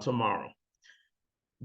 tomorrow.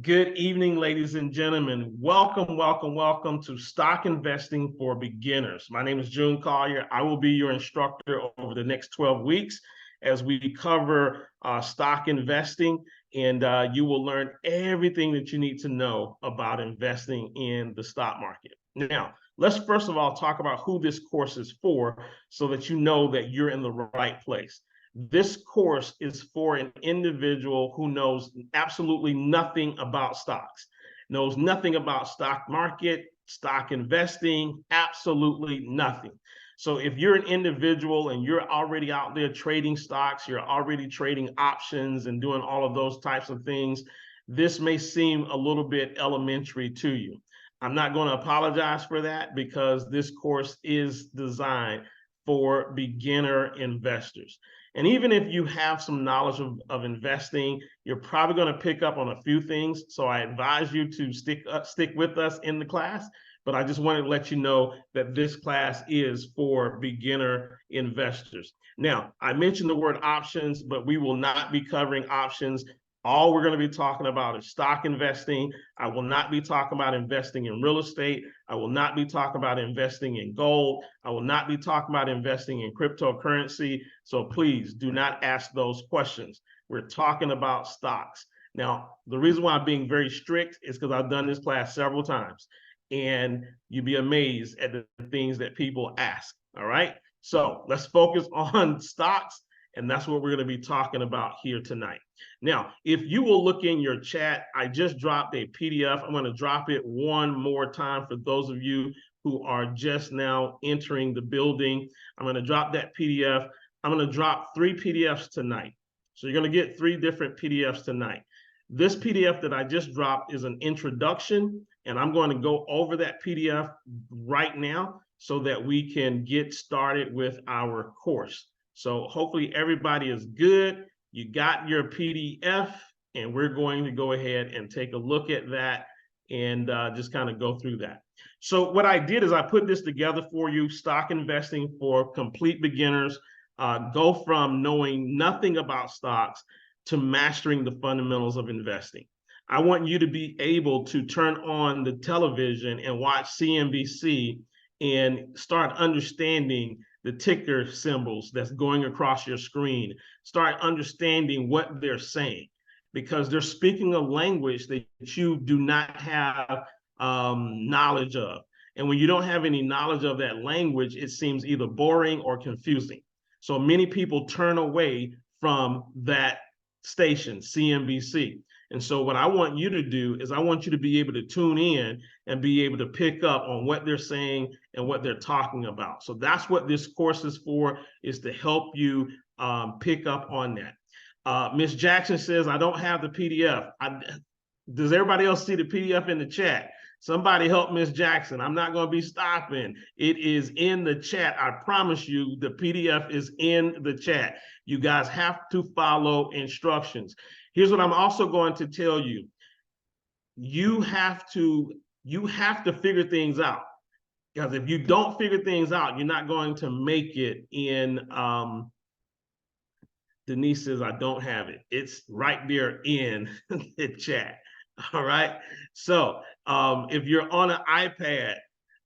Good evening, ladies and gentlemen. Welcome, welcome, welcome to Stock Investing for Beginners. My name is June Collier. I will be your instructor over the next 12 weeks as we cover stock investing, and you will learn everything that you need to know about investing in the stock market. Now, let's first of all talk about who this course is for so that you know that you're in the right place. This course is for an individual who knows absolutely nothing about stocks, knows nothing about stock market, stock investing, absolutely nothing. So if you're an individual and you're already out there trading stocks, you're already trading options and doing all of those types of things, this may seem a little bit elementary to you. I'm not going to apologize for that because this course is designed for beginner investors. And even if you have some knowledge of investing, you're probably going to pick up on a few things. So I advise you to stick with us in the class. But I just wanted to let you know that this class is for beginner investors. Now, I mentioned the word options, but we will not be covering options. All we're going to be talking about is stock investing. I will not be talking about investing in real estate. I will not be talking about investing in gold. I will not be talking about investing in cryptocurrency. So please do not ask those questions. We're talking about stocks. Now, the reason why I'm being very strict is because I've done this class several times, and you'd be amazed at the things that people ask. All right. So let's focus on stocks. And that's what we're going to be talking about here tonight. Now, if you will look in your chat, I just dropped a PDF. I'm going to drop it one more time for those of you who are just now entering the building. I'm going to drop that PDF. I'm going to drop 3 PDFs tonight. So you're going to get 3 different PDFs tonight. This PDF that I just dropped is an introduction, and I'm going to go over that PDF right now so that we can get started with our course. So hopefully everybody is good. You got your PDF, and we're going to go ahead and take a look at that and just kind of go through that. So what I did is I put this together for you, Stock Investing for Complete Beginners. Go from knowing nothing about stocks to mastering the fundamentals of investing. I want you to be able to turn on the television and watch CNBC and start understanding the ticker symbols that's going across your screen. Start understanding what they're saying, because they're speaking a language that you do not have knowledge of. And when you don't have any knowledge of that language, it seems either boring or confusing. So many people turn away from that station, CNBC. And so what I want you to do is I want you to be able to tune in and be able to pick up on what they're saying and what they're talking about. So that's what this course is for, is to help you pick up on that. Ms. Jackson says, I don't have the PDF. Does everybody else see the PDF in the chat? Somebody help Ms. Jackson. I'm not going to be stopping. It is in the chat. I promise you the PDF is in the chat. You guys have to follow instructions. Here's what I'm also going to tell you. You have to figure things out, because if you don't figure things out, you're not going to make it in Denise says, I don't have it. It's right there in the chat. All right. So if you're on an iPad,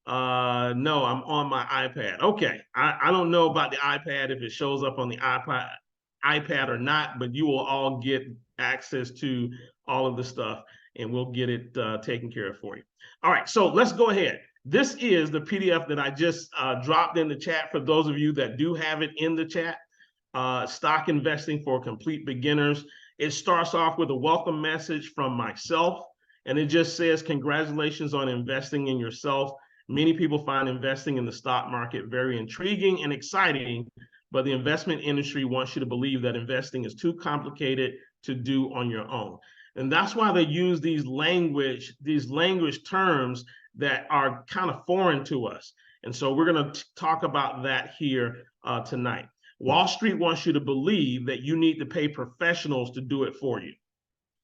no, I'm on my iPad. Okay. I don't know about the iPad, if it shows up on the iPad or not, but you will all get access to all of the stuff, and we'll get it taken care of for you. All right. So let's go ahead. This is the PDF that I just dropped in the chat for those of you that do have it in the chat. Stock Investing for Complete Beginners. It starts off with a welcome message from myself, and it just says, congratulations on investing in yourself. Many people find investing in the stock market very intriguing and exciting, but the investment industry wants you to believe that investing is too complicated to do on your own. And that's why they use these language terms that are kind of foreign to us. And so we're going to talk about that here tonight. Wall Street wants you to believe that you need to pay professionals to do it for you.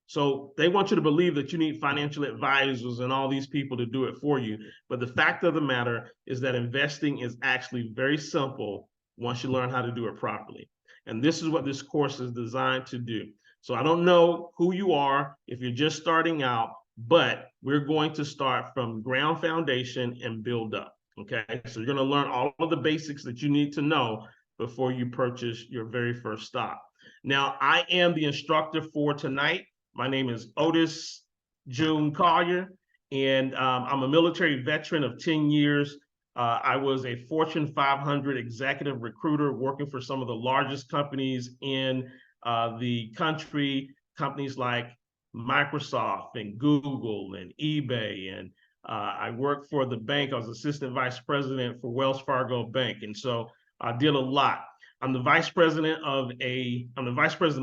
So they want you to believe that you need financial advisors and all these people to do it for you. But the fact of the matter is that investing is actually very simple once you learn how to do it properly. And this is what this course is designed to do. So I don't know who you are if you're just starting out, but we're going to start from ground foundation and build up. Okay, so you're going to learn all of the basics that you need to know before you purchase your very first stock. Now, I am the instructor for tonight. My name is Otis June Collier, and I'm a military veteran of 10 years. I was a Fortune 500 executive recruiter working for some of the largest companies in the country, companies like Microsoft and Google and eBay. And I worked for the bank. I was assistant vice president for Wells Fargo Bank. And so I did a lot. I'm the vice president of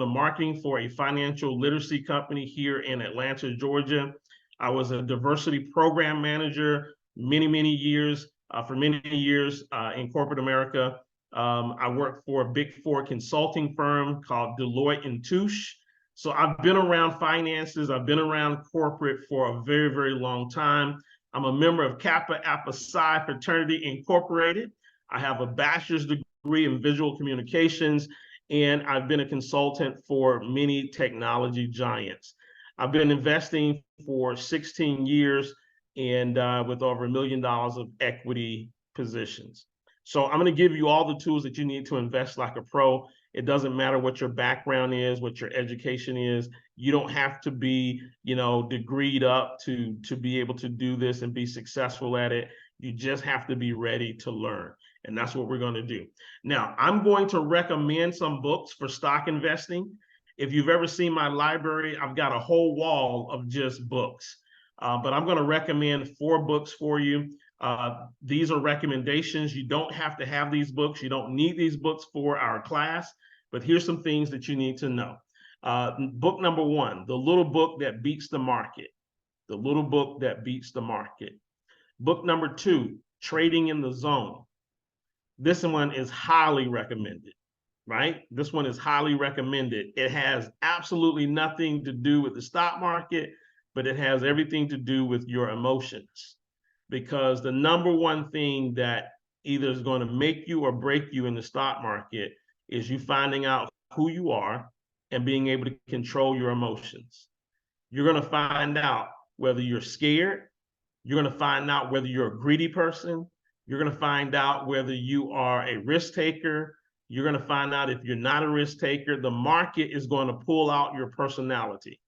marketing for a financial literacy company here in Atlanta, Georgia. I was a diversity program manager many years, for many years in corporate America. I worked for a Big Four consulting firm called Deloitte and Touche. So I've been around finances. I've been around corporate for a very long time. I'm a member of Kappa Alpha Psi Fraternity Incorporated. I have a bachelor's degree in visual communications, and I've been a consultant for many technology giants. I've been investing for 16 years and with over $1 million of equity positions. So I'm going to give you all the tools that you need to invest like a pro. It doesn't matter what your background is, what your education is. You don't have to be, degreed up to be able to do this and be successful at it. You just have to be ready to learn. And that's what we're going to do. Now, I'm going to recommend some books for stock investing. If you've ever seen my library, I've got a whole wall of just books. But I'm going to recommend 4 books for you. These are recommendations. You don't have to have these books. You don't need these books for our class, but here's some things that you need to know. Book number 1, The Little Book That Beats the Market. The Little Book That Beats the Market. Book number 2, Trading in the Zone. This one is highly recommended, right? This one is highly recommended. It has absolutely nothing to do with the stock market, but it has everything to do with your emotions. Because the number one thing that either is going to make you or break you in the stock market is you finding out who you are and being able to control your emotions. You're going to find out whether you're scared. You're going to find out whether you're a greedy person. You're going to find out whether you are a risk taker. You're going to find out if you're not a risk taker. The market is going to pull out your personality.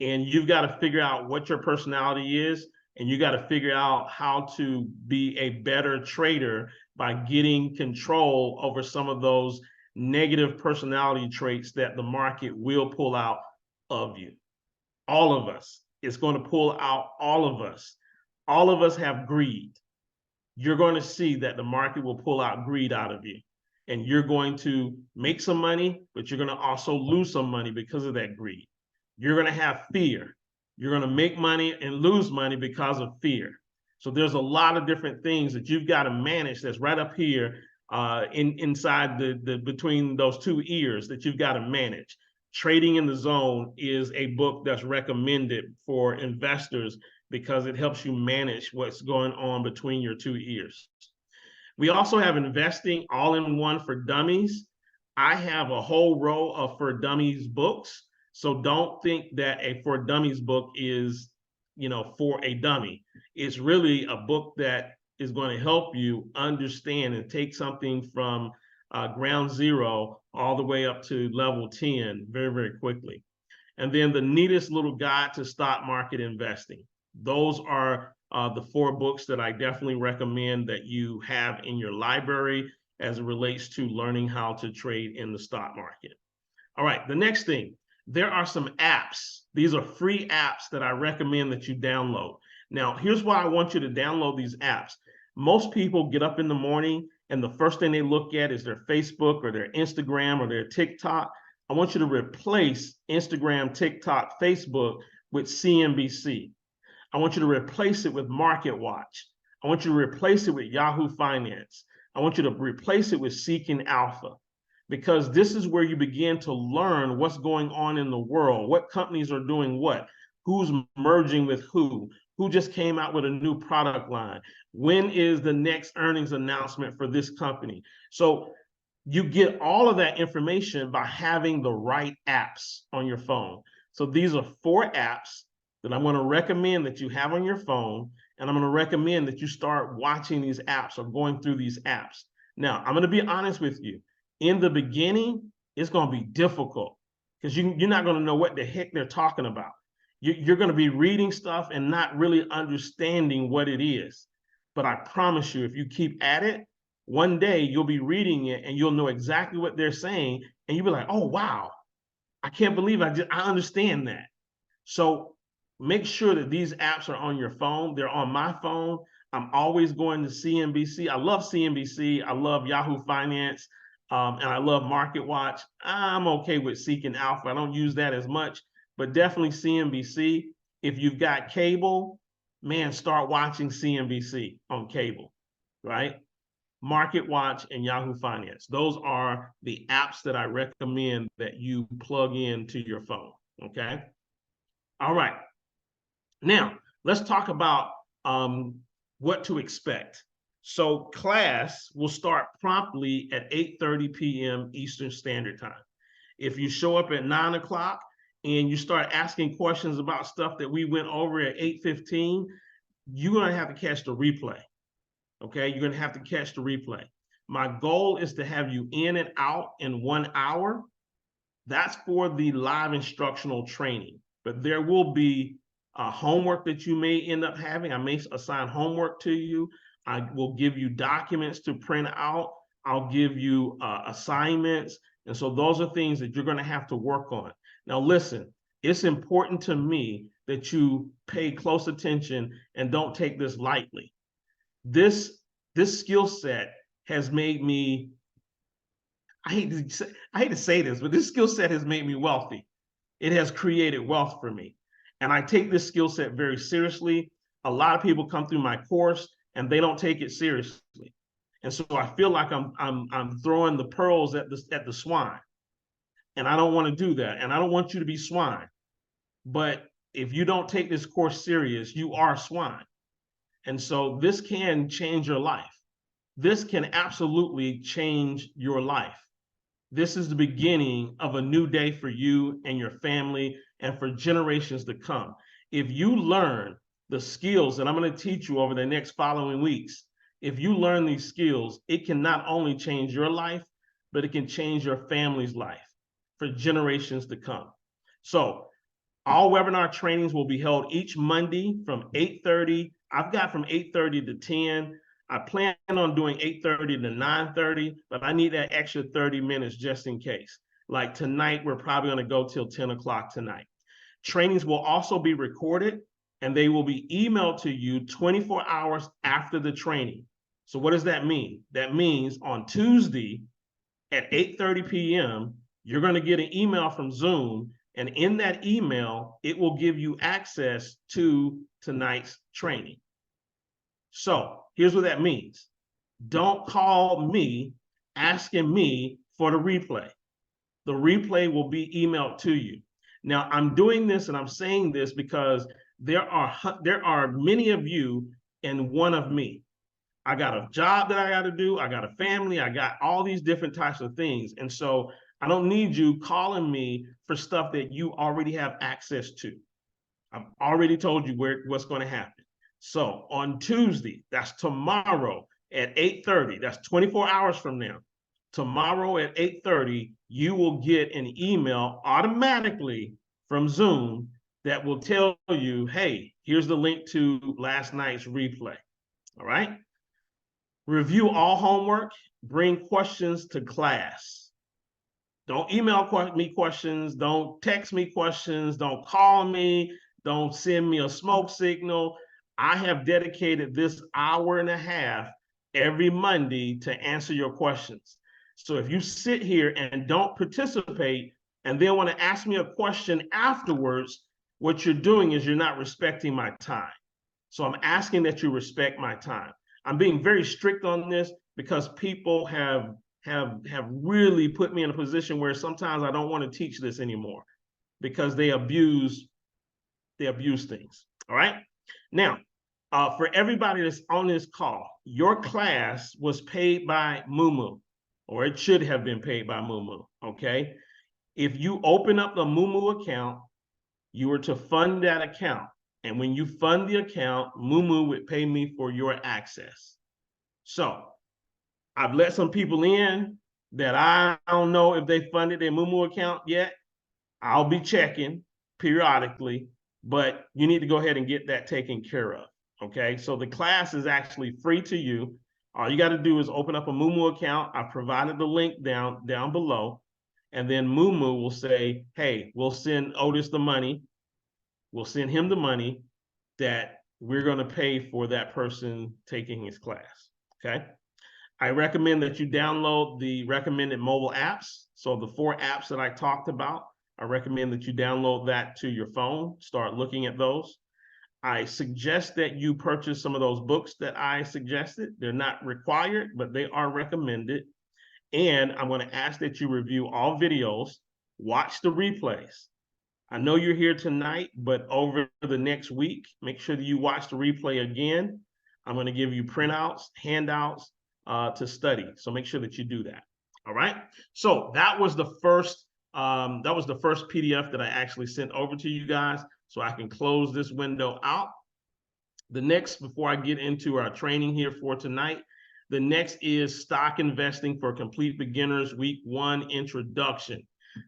And you've got to figure out what your personality is. And you got to figure out how to be a better trader by getting control over some of those negative personality traits that the market will pull out of you. All of us. It's going to pull out all of us. All of us have greed. You're going to see that the market will pull out greed out of you. And you're going to make some money, but you're going to also lose some money because of that greed. You're going to have fear. You're going to make money and lose money because of fear. So there's a lot of different things that you've got to manage that's right up here inside between those 2 ears that you've got to manage. Trading in the Zone is a book that's recommended for investors because it helps you manage what's going on between your 2 ears. We also have Investing All-in-One for Dummies. I have a whole row of For Dummies books. So don't think that a For Dummies book is, for a dummy. It's really a book that is going to help you understand and take something from ground zero all the way up to level 10 very quickly. And then The Neatest Little Guide to Stock Market Investing. Those are the 4 books that I definitely recommend that you have in your library as it relates to learning how to trade in the stock market. All right, the next thing. There are some apps. These are free apps that I recommend that you download. Now, here's why I want you to download these apps. Most people get up in the morning and the first thing they look at is their Facebook or their Instagram or their TikTok. I want you to replace Instagram, TikTok, Facebook with CNBC. I want you to replace it with Market Watch. I want you to replace it with Yahoo Finance. I want you to replace it with Seeking Alpha. Because this is where you begin to learn what's going on in the world, what companies are doing what, who's merging with who just came out with a new product line, when is the next earnings announcement for this company. So You get all of that information by having the right apps on your phone. So these are 4 apps that I'm going to recommend that you have on your phone, and I'm going to recommend that you start watching these apps or going through these apps. Now, I'm going to be honest with you. In the beginning, it's going to be difficult because you're not going to know what the heck they're talking about. You're going to be reading stuff and not really understanding what it is. But I promise you, if you keep at it, one day you'll be reading it and you'll know exactly what they're saying, and you'll be like, oh, wow, I can't believe I understand that. So make sure that these apps are on your phone. They're on my phone. I'm always going to CNBC. I love CNBC. I love Yahoo Finance, and I love Market Watch. I'm okay with Seeking Alpha. I don't use that as much, but definitely CNBC. If you've got cable, man, start watching CNBC on cable, right? Market Watch and Yahoo Finance. Those are the apps that I recommend that you plug into your phone, okay? All right. Now, let's talk about what to expect. So class will start promptly at 8:30 p.m. Eastern Standard Time. If you show up at 9 o'clock and you start asking questions about stuff that we went over at 8:15, you're going to have to catch the replay. Okay, you're going to have to catch the replay. My goal is to have you in and out in 1 hour. That's for the live instructional training, but there will be homework that you may end up having. I may assign homework to you. I will give you documents to print out. I'll give you assignments. And so those are things that you're going to have to work on. Now, listen, it's important to me that you pay close attention and don't take this lightly. This skill set has made me, I hate to say this, but this skill set has made me wealthy. It has created wealth for me. And I take this skill set very seriously. A lot of people come through my course and they don't take it seriously. And so I feel like I'm throwing the pearls at the swine. And I don't want to do that. And I don't want you to be swine. But if you don't take this course serious, you are swine. And so this can change your life. This can absolutely change your life. This is the beginning of a new day for you and your family and for generations to come. If you learn the skills that I'm going to teach you over the next following weeks, if you learn these skills, it can not only change your life, but it can change your family's life for generations to come. So all webinar trainings will be held each Monday from 8:30. I've got from 8:30 to 10. I plan on doing 8:30 to 9:30, but I need that extra 30 minutes just in case. Like tonight, we're probably going to go till 10 o'clock tonight. Trainings will also be recorded and they will be emailed to you 24 hours after the training. So what does that mean? That means on Tuesday at 8:30 p.m., you're going to get an email from Zoom, and in that email, it will give you access to tonight's training. So here's what that means. Don't call me asking me for the replay. The replay will be emailed to you. Now, I'm doing this and I'm saying this because there are many of you and one of me. I got a job that I got to do. I got a family. I got all these different types of things. And so I don't need you calling me for stuff that you already have access to. I've already told you what's going to happen. So on Tuesday, that's tomorrow at 8:30, that's 24 hours from now. Tomorrow at 8:30, you will get an email automatically from Zoom that will tell you, hey, here's the link to last night's replay. All right. Review all homework, bring questions to class. Don't email me questions, don't text me questions, don't call me, don't send me a smoke signal. I have dedicated this hour and a half every Monday to answer your questions. So if you sit here and don't participate and then want to ask me a question afterwards, what you're doing is you're not respecting my time. So I'm asking that you respect my time. I'm being very strict on this because people have really put me in a position where sometimes I don't want to teach this anymore because they abuse things. All right. Now, for everybody that's on this call, your class was paid by Mumu. or it should have been paid by Mumu, okay? If you open up the Mumu account, you are to fund that account. And when you fund the account, Mumu would pay me for your access. So I've let some people in that I don't know if they funded their Mumu account yet. I'll be checking periodically, but you need to go ahead and get that taken care of, okay? So the class is actually free to you. All you got to do is open up a Mumu account. I've provided the link down below, and then Mumu will say, hey, we'll send Otis the money. We'll send him the money that we're going to pay for that person taking his class, okay? I recommend that you download the recommended mobile apps. So the 4 apps that I talked about, I recommend that you download that to your phone, start looking at those. I suggest that you purchase some of those books that I suggested. They're not required, but they are recommended. And I'm going to ask that you review all videos, watch the replays. I know you're here tonight, but over the next week, make sure that you watch the replay again. I'm going to give you printouts, handouts to study. So make sure that you do that. All right. So that was the first PDF that I actually sent over to you guys. So I can close this window out. The next, before I get into our training here for tonight, the next is Stock Investing for Complete Beginners Week 1 Introduction.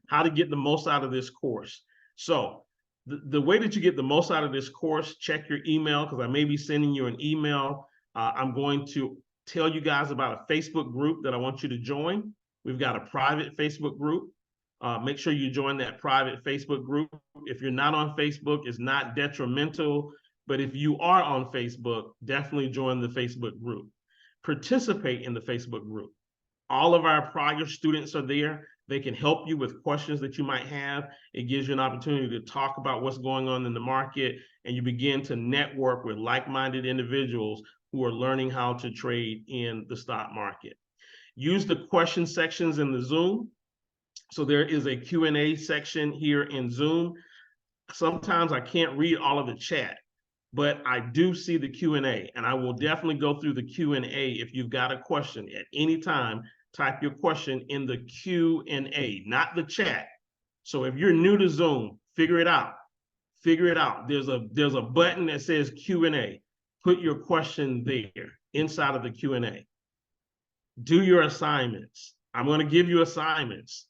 How to get the most out of this course. So the way that you get the most out of this course, check your email, because I may be sending you an email. I'm going to tell you guys about a Facebook group that I want you to join. We've got a private Facebook group. Make sure you join that private Facebook group. If you're not on Facebook, it's not detrimental, but if you are on Facebook, definitely join the Facebook group. Participate in the Facebook group. All of our prior students are there. They can help you with questions that you might have. It gives you an opportunity to talk about what's going on in the market, and you begin to network with like-minded individuals who are learning how to trade in the stock market. Use the question sections in the Zoom. So there is a Q&A section here in Zoom. Sometimes I can't read all of the chat, but I do see the Q&A, and I will definitely go through the Q&A. If you've got a question at any time, type your question in the Q&A, not the chat. So if you're new to Zoom, figure it out. Figure it out. There's a button that says Q&A. Put your question there inside of the Q&A. Do your assignments. I'm going to give you assignments.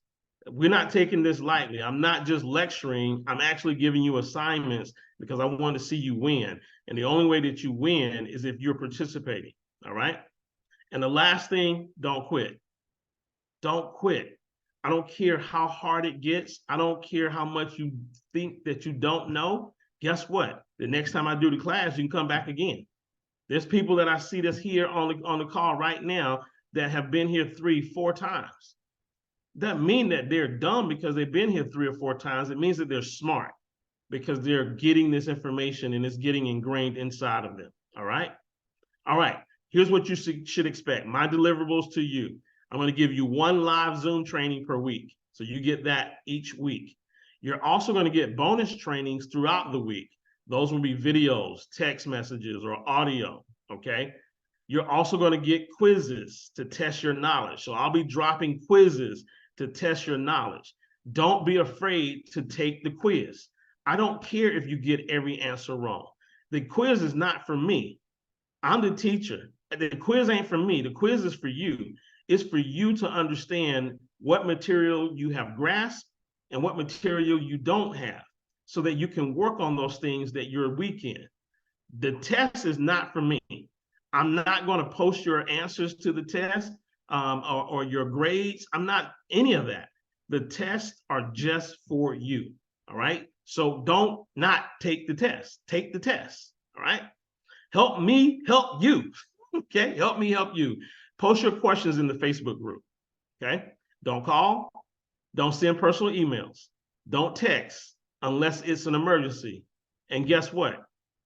We're not taking this lightly. I'm not just lecturing. I'm actually giving you assignments because I want to see you win. And the only way that you win is if you're participating. All right. And the last thing, don't quit. Don't quit. I don't care how hard it gets. I don't care how much you think that you don't know. Guess what? The next time I do the class, you can come back again. There's people that I see that's here on the call right now that have been here 3-4 times. Doesn't mean that they're dumb because they've been here 3 or 4 times. It means that they're smart because they're getting this information and it's getting ingrained inside of them. All right. All right. Here's what you should expect. My deliverables to you. I'm going to give you 1 live Zoom training per week. So you get that each week. You're also going to get bonus trainings throughout the week. Those will be videos, text messages, or audio. Okay. You're also going to get quizzes to test your knowledge. So I'll be dropping quizzes to test your knowledge. Don't be afraid to take the quiz. I don't care if you get every answer wrong. The quiz is not for me. I'm the teacher. The quiz ain't for me. The quiz is for you. It's for you to understand what material you have grasped and what material you don't have so that you can work on those things that you're weak in. The test is not for me. I'm not going to post your answers to the test or your grades. I'm not any of that. The tests are just for you. All right. So don't not take the test. Take the test. All right. Help me help you. Okay. Help me help you. Post your questions in the Facebook group. Okay. Don't call. Don't send personal emails. Don't text unless it's an emergency. And guess what?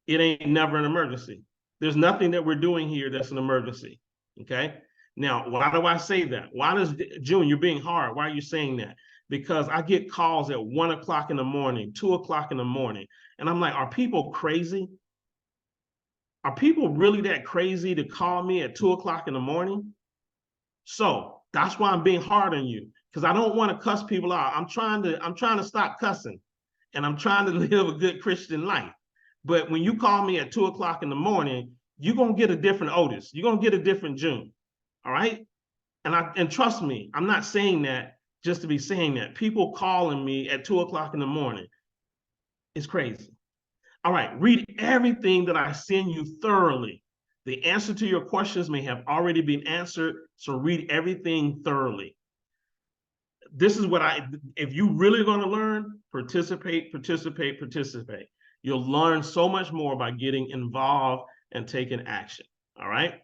It ain't never an emergency. There's nothing that we're doing here that's an emergency. Okay. Now, why do I say that? Why does June, you're being hard? Why are you saying that? Because I get calls at 1 o'clock in the morning, 2 o'clock in the morning. And I'm like, are people crazy? Are people really that crazy to call me at 2 o'clock in the morning? So That's why I'm being hard on you, because I don't want to cuss people out. I'm trying to stop cussing, and I'm trying to live a good Christian life. But when you call me at 2 o'clock in the morning, you're gonna get a different Otis. You're gonna get a different June. All right. And trust me, I'm not saying that just to be saying that. People calling me at 2 o'clock in the morning is crazy. All right, read everything that I send you thoroughly. The answer to your questions may have already been answered, so read everything thoroughly. This is what if you really going to learn, participate. You'll learn so much more by getting involved and taking action. All right.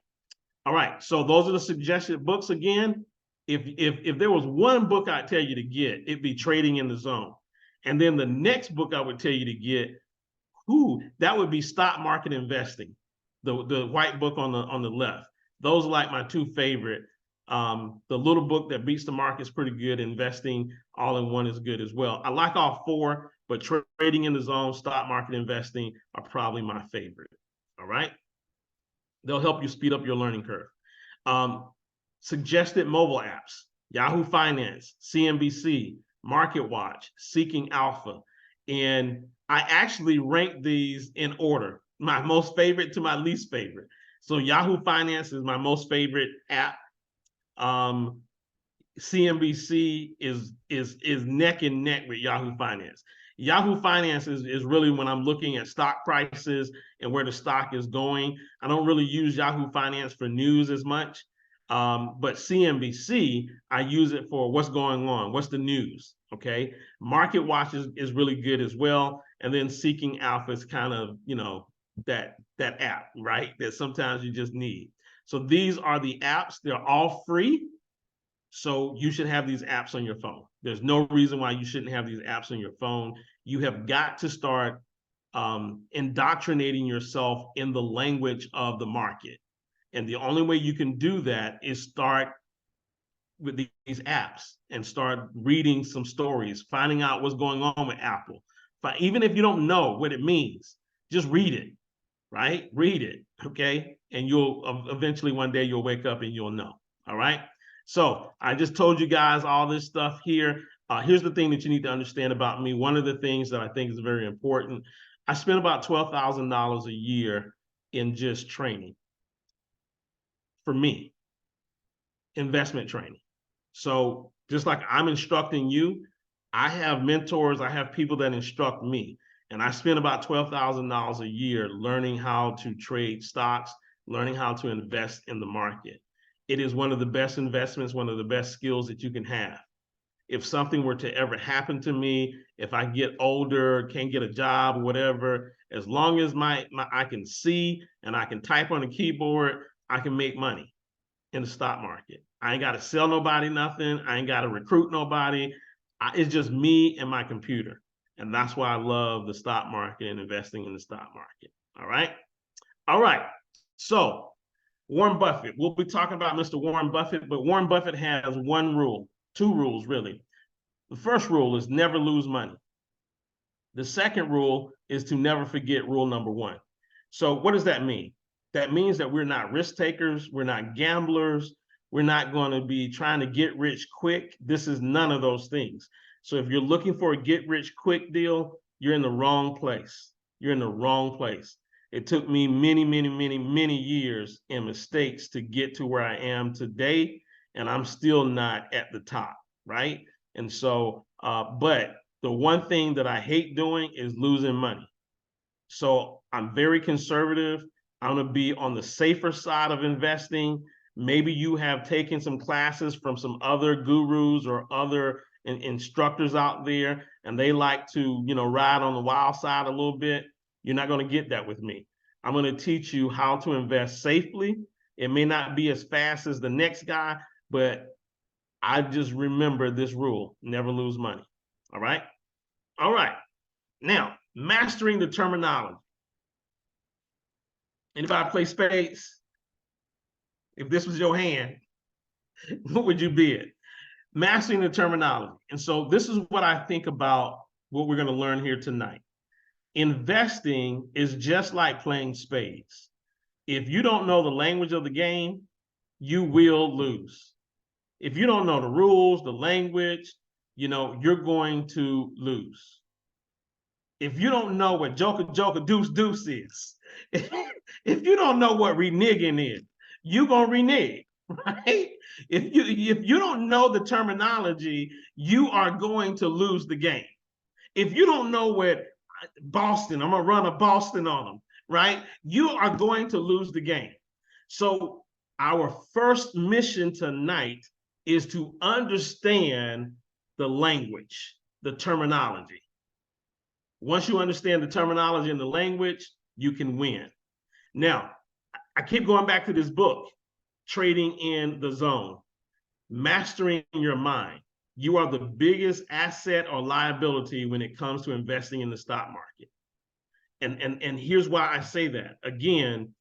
All right. So those are the suggested books again. If there was one book I'd tell you to get, it'd be Trading in the Zone. And then the next book I would tell you to get, that would be Stock Market Investing, the white book on the left. Those are like my two favorite. The little book that beats the market is pretty good. Investing All in One is good as well. I like all four, but Trading in the Zone, Stock Market Investing are probably my favorite. All right. They'll help you speed up your learning curve. Suggested mobile apps: Yahoo Finance, CNBC, Market Watch, Seeking Alpha. And I actually rank these in order, my most favorite to my least favorite. So Yahoo Finance is my most favorite app. CNBC is neck and neck with Yahoo Finance. Yahoo Finance is really when I'm looking at stock prices and where the stock is going. I don't really use Yahoo Finance for news as much. But CNBC, I use it for what's going on, what's the news, okay? Market Watch is really good as well. And then Seeking Alpha is kind of, that app, right? That sometimes you just need. So these are the apps. They're all free. So you should have these apps on your phone. There's no reason why you shouldn't have these apps on your phone. You have got to start indoctrinating yourself in the language of the market. And the only way you can do that is start with these apps and start reading some stories, finding out what's going on with Apple. But even if you don't know what it means, just read it, right? Read it, okay? And you'll eventually one day you'll wake up and you'll know, all right? So I just told you guys all this stuff here. Here's the thing that you need to understand about me. One of the things that I think is very important, I spend about $12,000 a year in just training. For me, investment training. So just like I'm instructing you, I have mentors, I have people that instruct me. And I spend about $12,000 a year learning how to trade stocks, learning how to invest in the market. It is one of the best investments, one of the best skills that you can have. If something were to ever happen to me, if I get older, can't get a job, whatever, as long as I can see and I can type on a keyboard, I can make money in the stock market. I ain't got to sell nobody nothing. I ain't got to recruit nobody. It's just me and my computer. And that's why I love the stock market and investing in the stock market. All right. All right. So Warren Buffett, we'll be talking about Mr. Warren Buffett, but Warren Buffett has one rule, two rules really. The first rule is never lose money. The second rule is to never forget rule number one. So what does that mean? That means that we're not risk takers. We're not gamblers. We're not going to be trying to get rich quick. This is none of those things. So if you're looking for a get rich quick deal, you're in the wrong place. You're in the wrong place. It took me many years and mistakes to get to where I am today, and I'm still not at the top, right? And so, but the one thing that I hate doing is losing money. So I'm very conservative. I'm going to be on the safer side of investing. Maybe you have taken some classes from some other gurus or other instructors out there, and they like to, ride on the wild side a little bit. You're not going to get that with me. I'm going to teach you how to invest safely. It may not be as fast as the next guy, but I just remember this rule: never lose money. All right. All right. Now, mastering the terminology. Anybody play spades? If this was your hand, what would you bid? Mastering the terminology. And so this is what I think about what we're going to learn here tonight. Investing is just like playing spades. If you don't know the language of the game, you will lose. If you don't know the rules, the language, you're going to lose. If you don't know what joker, joker, deuce, deuce is, if you don't know what reneging is, you're going to renege, right? If you don't know the terminology, you are going to lose the game. If you don't know what Boston, I'm going to run a Boston on them, right? You are going to lose the game. So our first mission tonight is to understand the language, the terminology. Once you understand the terminology and the language, you can win. Now, I keep going back to this book, Trading in the Zone, Mastering Your Mind. You are the biggest asset or liability when it comes to investing in the stock market. And here's why I say that. Again,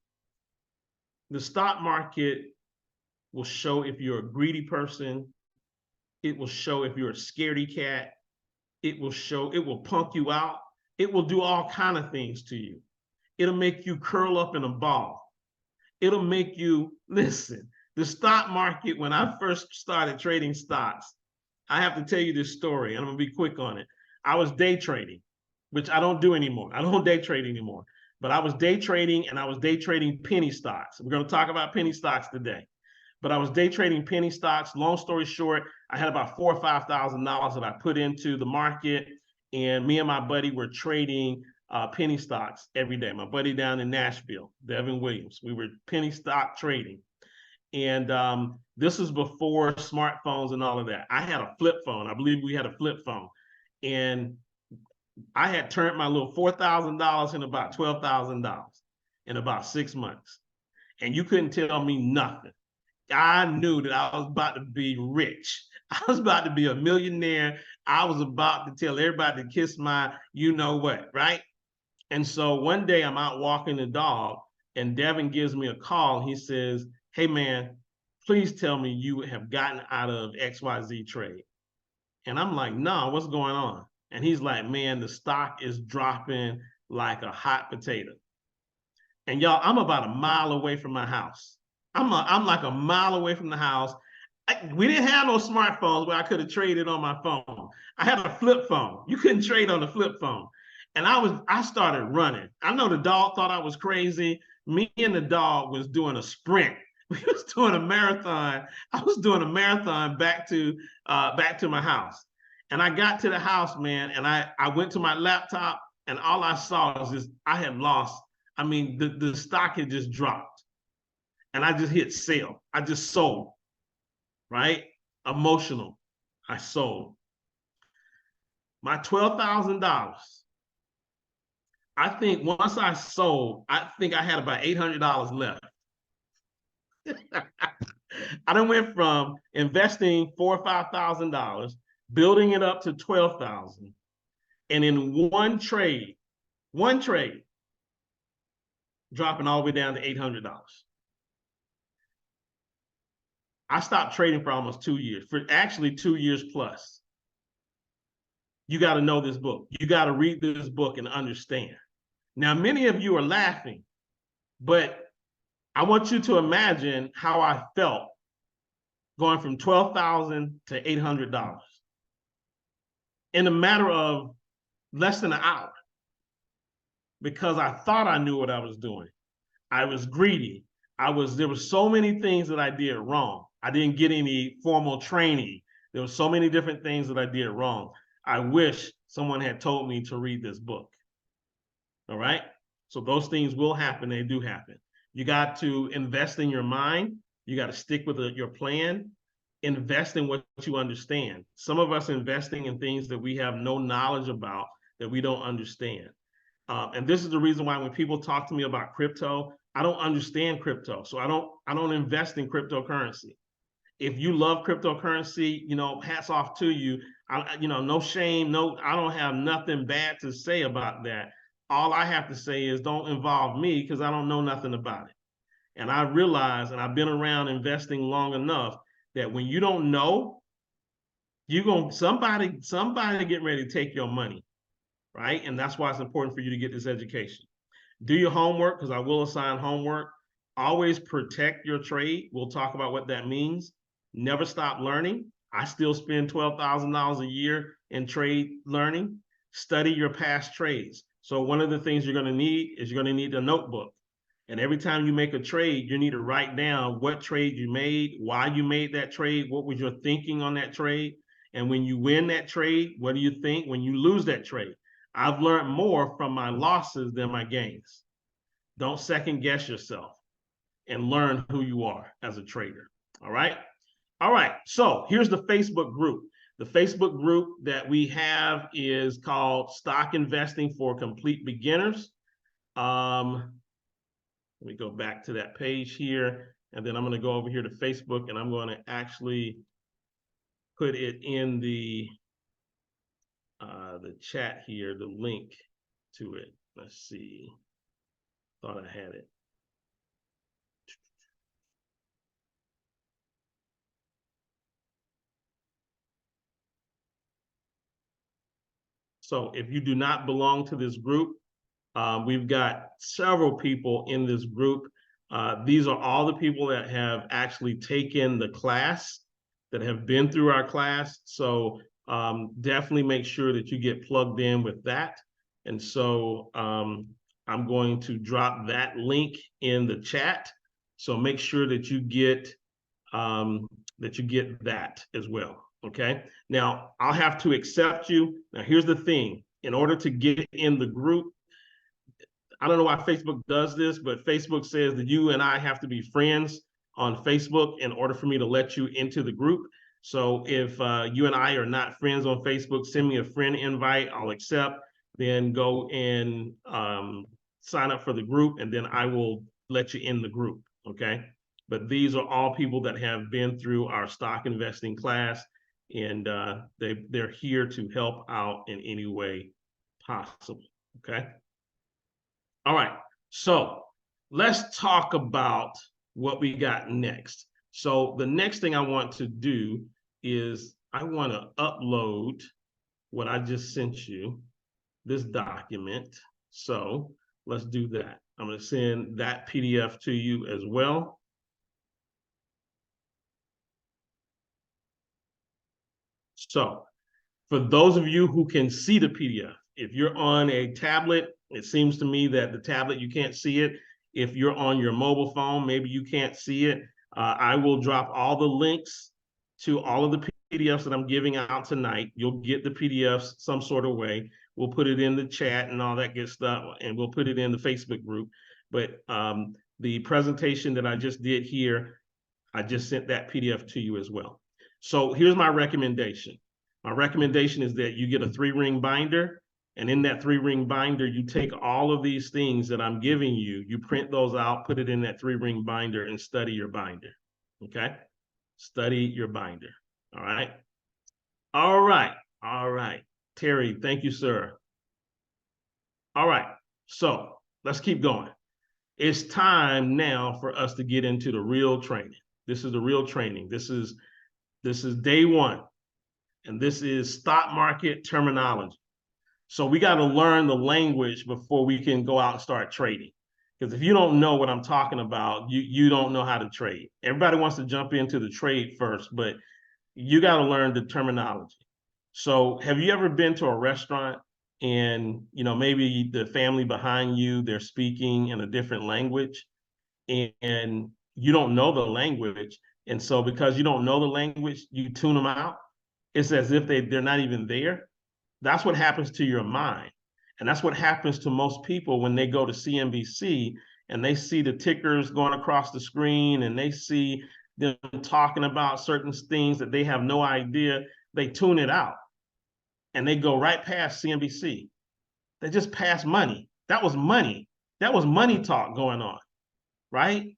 the stock market will show if you're a greedy person. It will show if you're a scaredy cat. It will punk you out. It will do all kinds of things to you. It'll make you curl up in a ball. It'll make you, listen, the stock market, when I first started trading stocks, I have to tell you this story, and I'm gonna be quick on it. I was day trading, which I don't do anymore. I don't day trade anymore, but I was day trading, and I was day trading penny stocks. We're gonna talk about penny stocks today. But I was day trading penny stocks. Long story short, I had about $4,000 or $5,000 that I put into the market, and me and my buddy were trading penny stocks every day. My buddy down in Nashville, Devin Williams, we were penny stock trading. And this was before smartphones and all of that. I had a flip phone. I believe we had a flip phone. And I had turned my little $4,000 into about $12,000 in about 6 months. And you couldn't tell me nothing. I knew that I was about to be rich. I was about to be a millionaire. I was about to tell everybody to kiss my you-know-what, right? And so one day I'm out walking the dog, and Devin gives me a call. He says, hey, man, please tell me you have gotten out of XYZ trade. And I'm like, no, what's going on? And he's like, man, the stock is dropping like a hot potato. And y'all, I'm about a mile away from my house. I'm like a mile away from the house. We didn't have no smartphones where I could have traded on my phone. I had a flip phone. You couldn't trade on the flip phone. And I started running. I know the dog thought I was crazy. Me and the dog was doing a sprint. We was doing a marathon. I was doing a marathon back to my house. And I got to the house, man, and I went to my laptop, and all I saw was this, I had lost. I mean, the stock had just dropped. And I just hit sell. I just sold, right? Emotional. I sold. My $12,000, I think once I sold, I think I had about $800 left. I done went from investing $4,000 or $5,000, building it up to $12,000, and in one trade, dropping all the way down to $800. I stopped trading for almost 2 years, for actually 2 years plus. You got to know this book. You got to read this book and understand. Now, many of you are laughing, but I want you to imagine how I felt going from $12,000 to $800 in a matter of less than an hour, because I thought I knew what I was doing. I was greedy. There were so many things that I did wrong. I didn't get any formal training. There were so many different things that I did wrong. I wish someone had told me to read this book. All right? So those things will happen. They do happen. You got to invest in your mind. You got to stick with your plan. Invest in what you understand. Some of us investing in things that we have no knowledge about, that we don't understand. And this is the reason why when people talk to me about crypto, I don't understand crypto. So I don't invest in cryptocurrency. If you love cryptocurrency, hats off to you. No shame, I don't have nothing bad to say about that. All I have to say is don't involve me, because I don't know nothing about it. And I realize, and I've been around investing long enough, that when you don't know, somebody getting ready to take your money, right? And that's why it's important for you to get this education. Do your homework, because I will assign homework. Always protect your trade. We'll talk about what that means. Never stop learning. I still spend $12,000 a year in trade learning. Study your past trades. So one of the things you're going to need is you're going to need a notebook. And every time you make a trade, you need to write down what trade you made, why you made that trade, what was your thinking on that trade. And when you win that trade, what do you think? When you lose that trade, I've learned more from my losses than my gains. Don't second guess yourself and learn who you are as a trader. All right. All right. So here's the Facebook group. The Facebook group that we have is called Stock Investing for Complete Beginners. Let me go back to that page here, and then I'm going to go over here to Facebook, and I'm going to actually put it in the chat here, the link to it. Let's see. Thought I had it. So if you do not belong to this group, we've got several people in this group. These are all the people that have actually taken the class, that have been through our class. So definitely make sure that you get plugged in with that. And so I'm going to drop that link in the chat. So make sure that you get that as well. Okay. Now I'll have to accept you. Now here's the thing. In order to get in the group, I don't know why Facebook does this, but Facebook says that you and I have to be friends on Facebook in order for me to let you into the group. So if you and I are not friends on Facebook, send me a friend invite. I'll accept. Then go and sign up for the group, and then I will let you in the group. Okay. But these are all people that have been through our stock investing class, and they're here to help out in any way possible. Okay. All right. So let's talk about what we got next. So the next thing I want to do is I want to upload what I just sent you, this document. So let's do that. I'm going to send that PDF to you as well. So for those of you who can see the PDF, if you're on a tablet, it seems to me that the tablet, you can't see it. If you're on your mobile phone, maybe you can't see it. I will drop all the links to all of the PDFs that I'm giving out tonight. You'll get the PDFs some sort of way. We'll put it in the chat and all that good stuff, and we'll put it in the Facebook group. But the presentation that I just did here, I just sent that PDF to you as well. So here's my recommendation. My recommendation is that you get a 3-ring binder, and in that 3-ring binder, you take all of these things that I'm giving you, you print those out, put it in that 3-ring binder, and study your binder. Okay? Study your binder. All right? All right. All right. Terry, thank you, sir. All right. So let's keep going. It's time now for us to get into the real training. This is the real training. This is day one. And this is stock market terminology. So we got to learn the language before we can go out and start trading. Because if you don't know what I'm talking about, you don't know how to trade. Everybody wants to jump into the trade first, but you got to learn the terminology. So have you ever been to a restaurant and, maybe the family behind you, they're speaking in a different language and you don't know the language. And so because you don't know the language, you tune them out. It's as if they're not even there. That's what happens to your mind. And that's what happens to most people when they go to CNBC and they see the tickers going across the screen and they see them talking about certain things that they have no idea. They tune it out and they go right past CNBC. They just pass money. That was money. That was money talk going on, right?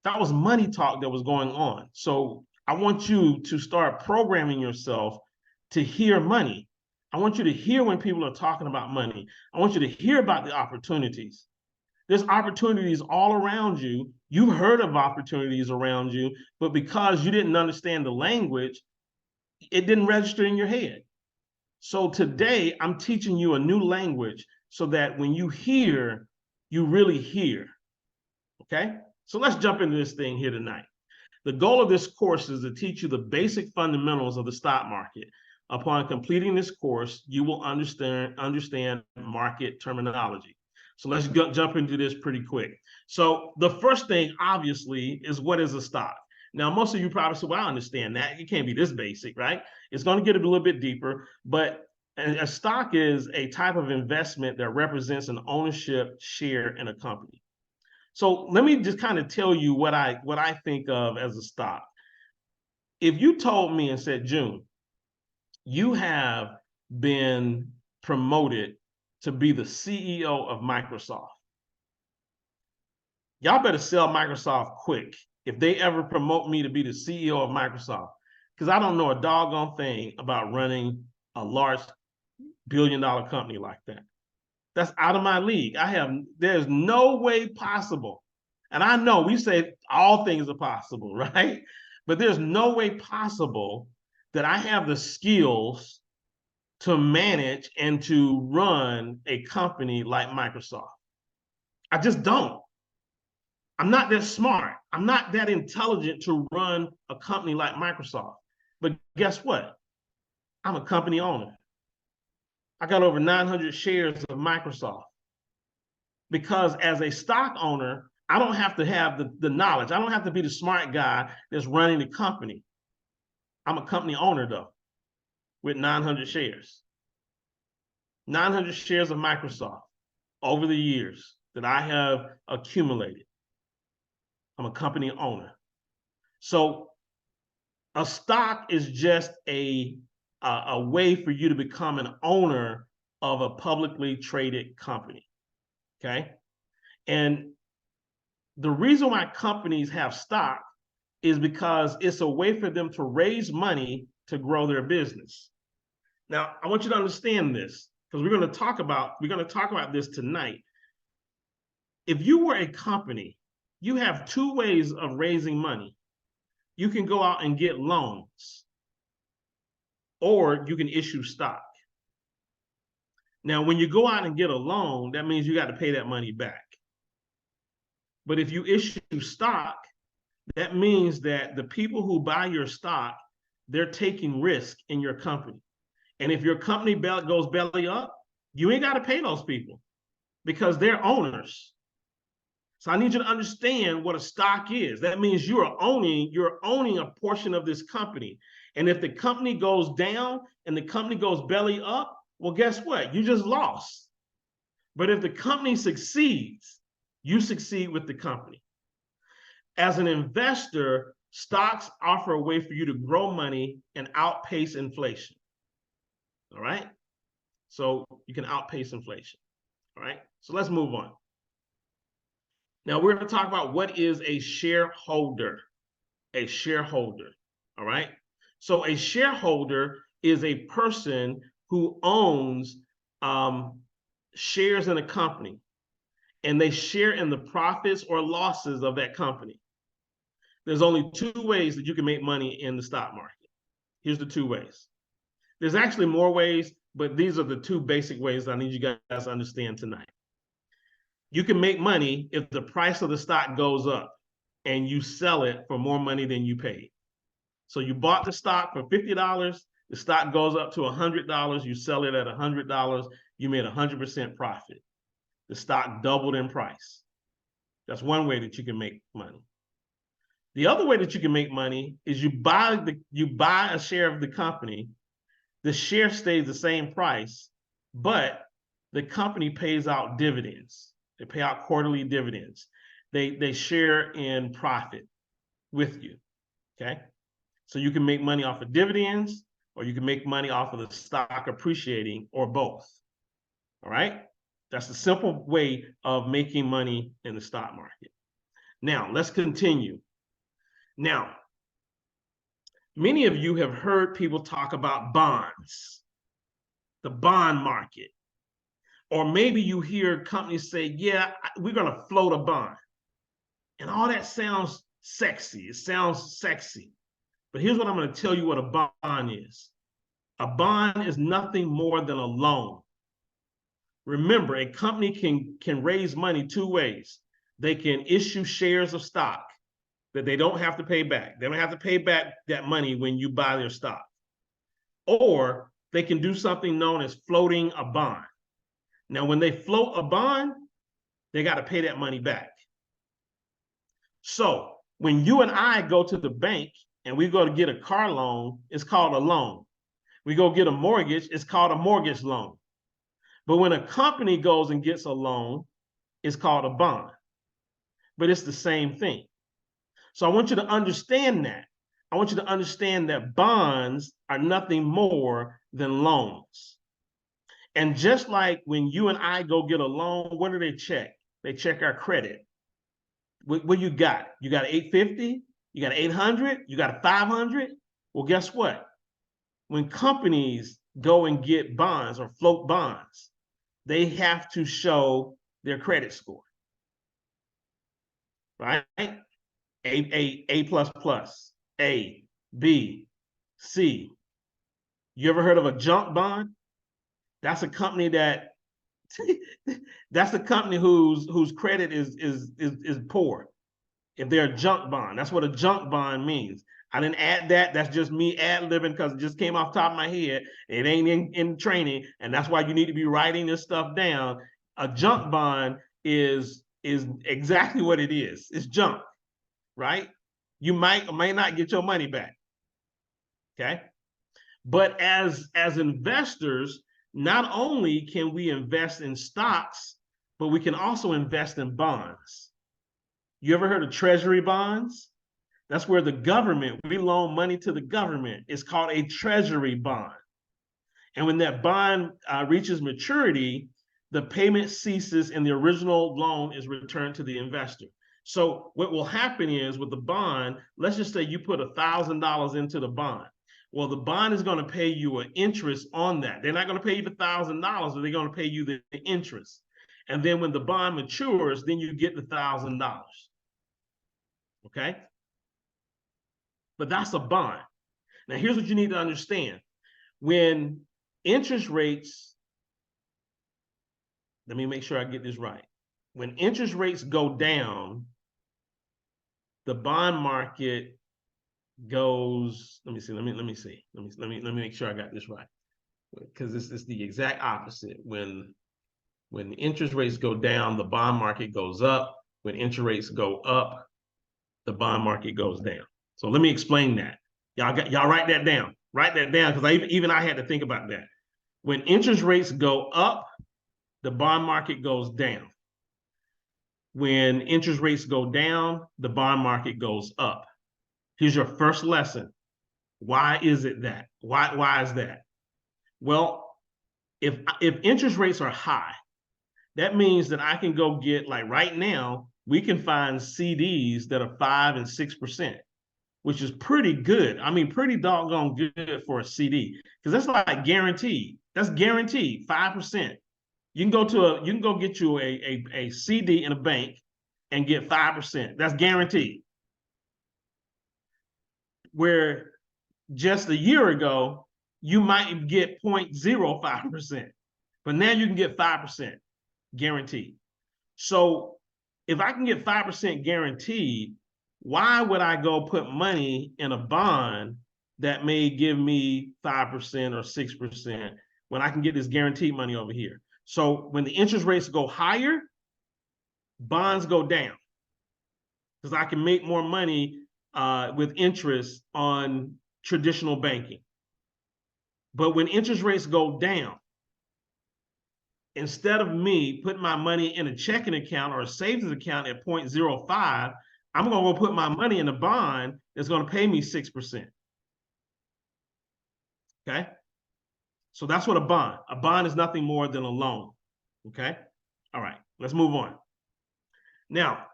That was money talk that was going on. So I want you to start programming yourself to hear money. I want you to hear when people are talking about money. I want you to hear about the opportunities. There's opportunities all around you. You've heard of opportunities around you, but because you didn't understand the language, it didn't register in your head. So today I'm teaching you a new language so that when you hear, you really hear. Okay? So let's jump into this thing here tonight. The goal of this course is to teach you the basic fundamentals of the stock market. Upon completing this course, you will understand market terminology. So let's jump into this pretty quick. So the first thing, obviously, is what is a stock? Now, most of you probably say, well, I understand that. It can't be this basic, right? It's going to get a little bit deeper, but a stock is a type of investment that represents an ownership share in a company. So let me just kind of tell you what I think of as a stock. If you told me and said, June, you have been promoted to be the CEO of Microsoft, y'all better sell Microsoft quick if they ever promote me to be the CEO of Microsoft, because I don't know a doggone thing about running a large billion-dollar company like that. That's out of my league. There's no way possible. And I know we say all things are possible, right? But there's no way possible that I have the skills to manage and to run a company like Microsoft. I just don't. I'm not that smart. I'm not that intelligent to run a company like Microsoft. But guess what? I'm a company owner. I got over 900 shares of Microsoft. Because as a stock owner, I don't have to have the knowledge. I don't have to be the smart guy that's running the company. I'm a company owner, though, with 900 shares. 900 shares of Microsoft over the years that I have accumulated. I'm a company owner. So a stock is just a way for you to become an owner of a publicly traded company, okay? And the reason why companies have stock is because it's a way for them to raise money to grow their business. Now, I want you to understand this, because we're going to talk about this tonight. If you were a company, you have two ways of raising money. You can go out and get loans, or you can issue stock. Now, when you go out and get a loan, that means you got to pay that money back. But if you issue stock, that means that the people who buy your stock, they're taking risk in your company. And if your company goes belly up, you ain't got to pay those people because they're owners. So I need you to understand what a stock is. That means you're owning a portion of this company. And if the company goes down and the company goes belly up, well, guess what? You just lost. But if the company succeeds, you succeed with the company. As an investor, stocks offer a way for you to grow money and outpace inflation. All right? So you can outpace inflation. All right? So let's move on. Now we're going to talk about what is a shareholder. A shareholder. All right? So a shareholder is a person who owns shares in a company, and they share in the profits or losses of that company. There's only two ways that you can make money in the stock market. Here's the two ways. There's actually more ways, but these are the two basic ways I need you guys to understand tonight. You can make money if the price of the stock goes up and you sell it for more money than you paid. So you bought the stock for $50, the stock goes up to $100, you sell it at $100, you made 100% profit. The stock doubled in price. That's one way that you can make money. The other way that you can make money is you buy a share of the company, the share stays the same price, but the company pays out dividends. They pay out quarterly dividends. They share in profit with you, okay? So you can make money off of dividends, or you can make money off of the stock appreciating, or both, all right? That's the simple way of making money in the stock market. Now, let's continue. Now, many of you have heard people talk about bonds, the bond market. Or maybe you hear companies say, yeah, we're going to float a bond. And all that sounds sexy. It sounds sexy. But here's what I'm going to tell you what a bond is. A bond is nothing more than a loan. Remember, a company can raise money two ways. They can issue shares of stock, that they don't have to pay back. They don't have to pay back that money when you buy their stock. Or they can do something known as floating a bond. Now, when they float a bond, they got to pay that money back. So when you and I go to the bank and we go to get a car loan, it's called a loan. We go get a mortgage, it's called a mortgage loan. But when a company goes and gets a loan, it's called a bond. But it's the same thing. So I want you to understand that. I want you to understand that bonds are nothing more than loans. And just like when you and I go get a loan, what do they check? They check our credit. What you got? You got 850? You got 800? You got a 500? Well, guess what? When companies go and get bonds or float bonds, they have to show their credit score, right? A plus plus, A, B, C. You ever heard of a junk bond? That's a company that's a company whose credit is poor. If they're a junk bond, that's what a junk bond means. I didn't add that. That's just me ad-libbing because it just came off the top of my head. It ain't in training, and that's why you need to be writing this stuff down. A junk bond is exactly what it is. It's junk, right? You might or may not get your money back. Okay, but as investors, not only can we invest in stocks, but we can also invest in bonds. You ever heard of treasury bonds? That's where the government, we loan money to the government. It's called a treasury bond. And when that bond reaches maturity, the payment ceases and the original loan is returned to the investor. So what will happen is with the bond, let's just say you put $1,000 into the bond. Well, the bond is going to pay you an interest on that. They're not going to pay you the $1,000, but they're going to pay you the interest. And then when the bond matures, then you get the $1,000. Okay? But that's a bond. Now, here's what you need to understand. When interest rates, let me make sure I get this right. When interest rates go down, the bond market goes, let me make sure I got this right. Because this is the exact opposite. When interest rates go down, the bond market goes up. When interest rates go up, the bond market goes down. So let me explain that. Y'all write that down. Write that down because even I had to think about that. When interest rates go up, the bond market goes down. When interest rates go down, the bond market goes up. Here's your first lesson. Why is it that? Why is that? Well, if interest rates are high, that means that I can go get, like right now, we can find CDs that are 5 and 6%, which is pretty good. I mean, pretty doggone good for a CD, because that's like guaranteed. That's guaranteed 5%. You can go get you a CD in a bank and get 5%. That's guaranteed. Where just a year ago, you might get 0.05%, but now you can get 5% guaranteed. So if I can get 5% guaranteed, why would I go put money in a bond that may give me 5% or 6% when I can get this guaranteed money over here? So when the interest rates go higher, bonds go down because I can make more money with interest on traditional banking. But when interest rates go down, instead of me putting my money in a checking account or a savings account at 0.05, I'm going to go put my money in a bond that's going to pay me 6%. Okay? So that's what a bond is nothing more than a loan. Okay? All right, let's move on. Now,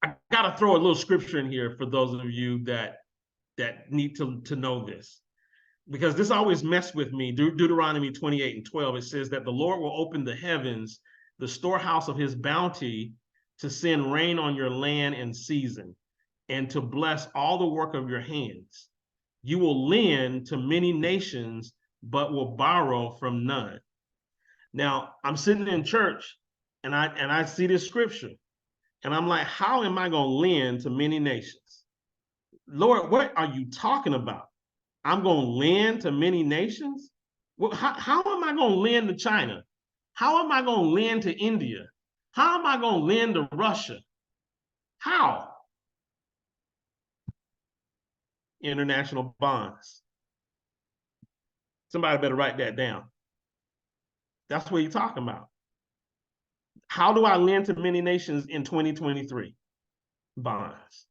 I got to throw a little scripture in here for those of you that need to know this, because this always messed with me. Deuteronomy 28:12, it says that the Lord will open the heavens, the storehouse of his bounty, to send rain on your land in season, and to bless all the work of your hands. You will lend to many nations, but will borrow from none. Now, I'm sitting in church, and I see this scripture, And I'm like, how am I going to lend to many nations? Lord, what are you talking about? I'm going to lend to many nations? Well, how am I going to lend to China? How am I going to lend to India? How am I going to lend to Russia? How? International bonds. Somebody better write that down. That's what you're talking about. How do I lend to many nations in 2023? Bonds.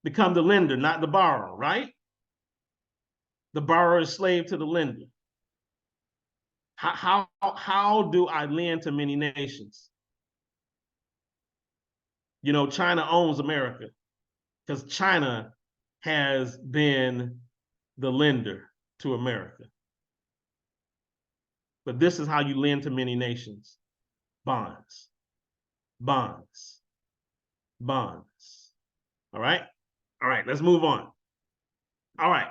Become the lender, not the borrower, right? The borrower is slave to the lender. How do I lend to many nations? You know, China owns America because China has been the lender to America. But this is how you lend to many nations. Bonds, bonds, bonds. All right? All right, let's move on. All right,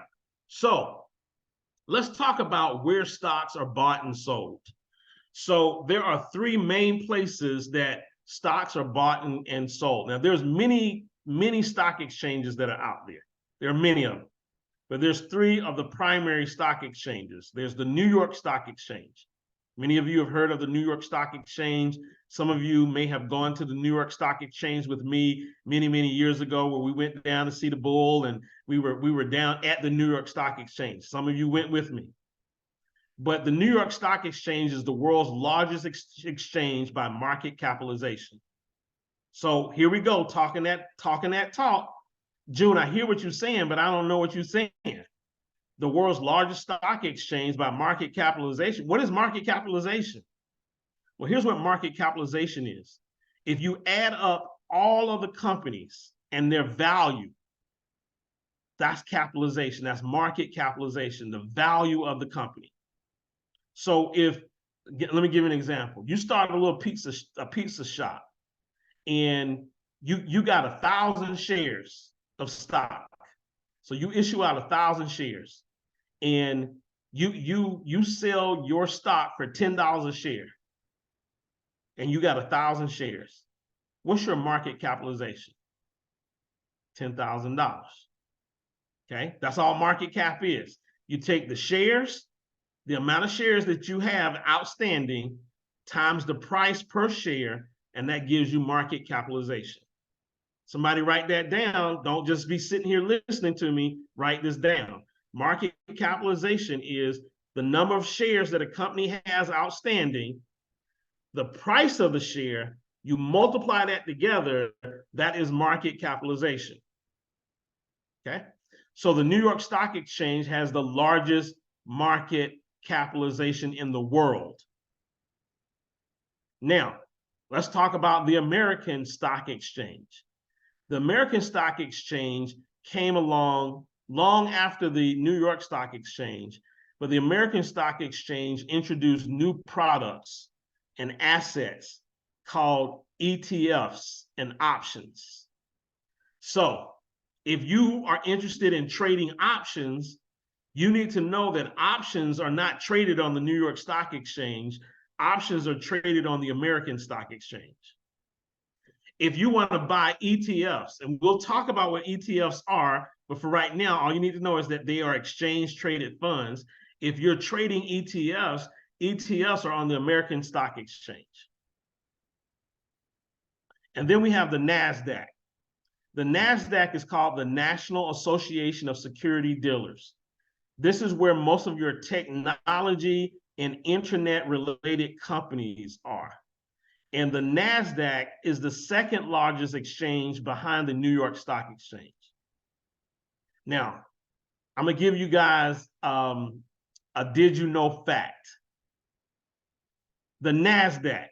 so let's talk about where stocks are bought and sold. So there are three main places that stocks are bought and sold. Now, there's many stock exchanges that are out there. There are many of them, but there's three of the primary stock exchanges. There's the New York Stock Exchange. Many of you have heard of the New York Stock Exchange. Some of you may have gone to the New York Stock Exchange with me many years ago, where we went down to see the bull, and we were down at the New York Stock Exchange. Some of you went with me. But the New York Stock Exchange is the world's largest exchange by market capitalization. So here we go, talking that talk. June, I hear what you're saying, but I don't know what you're saying. The world's largest stock exchange by market capitalization. What is market capitalization? Well, here's what market capitalization is. If you add up all of the companies and their value, that's capitalization. That's market capitalization, the value of the company. So let me give you an example. You start a little pizza shop, and you got 1,000 shares of stock. So you issue out 1,000 shares, and you sell your stock for $10 a share, and you got 1,000 shares. What's your market capitalization? $10,000. Okay, that's all market cap is. You take the shares, the amount of shares that you have outstanding, times the price per share, and that gives you market capitalization. Somebody write that down. Don't just be sitting here listening to me. Write this down. Market capitalization is the number of shares that a company has outstanding, the price of the share, you multiply that together, that is market capitalization. Okay? So the New York Stock Exchange has the largest market capitalization in the world. Now, let's talk about the American Stock Exchange. The American Stock Exchange came along long after the New York Stock Exchange, but the American Stock Exchange introduced new products and assets called ETFs and options. So if you are interested in trading options, you need to know that options are not traded on the New York Stock Exchange. Options are traded on the American Stock Exchange. If you want to buy ETFs, and we'll talk about what ETFs are, but for right now, all you need to know is that they are exchange traded funds. If you're trading ETFs, ETFs are on the American Stock Exchange. And then we have the NASDAQ. The NASDAQ is called the National Association of Security Dealers. This is where most of your technology and internet-related companies are. And the NASDAQ is the second largest exchange behind the New York Stock Exchange. Now, I'm going to give you guys a did you know fact. The NASDAQ,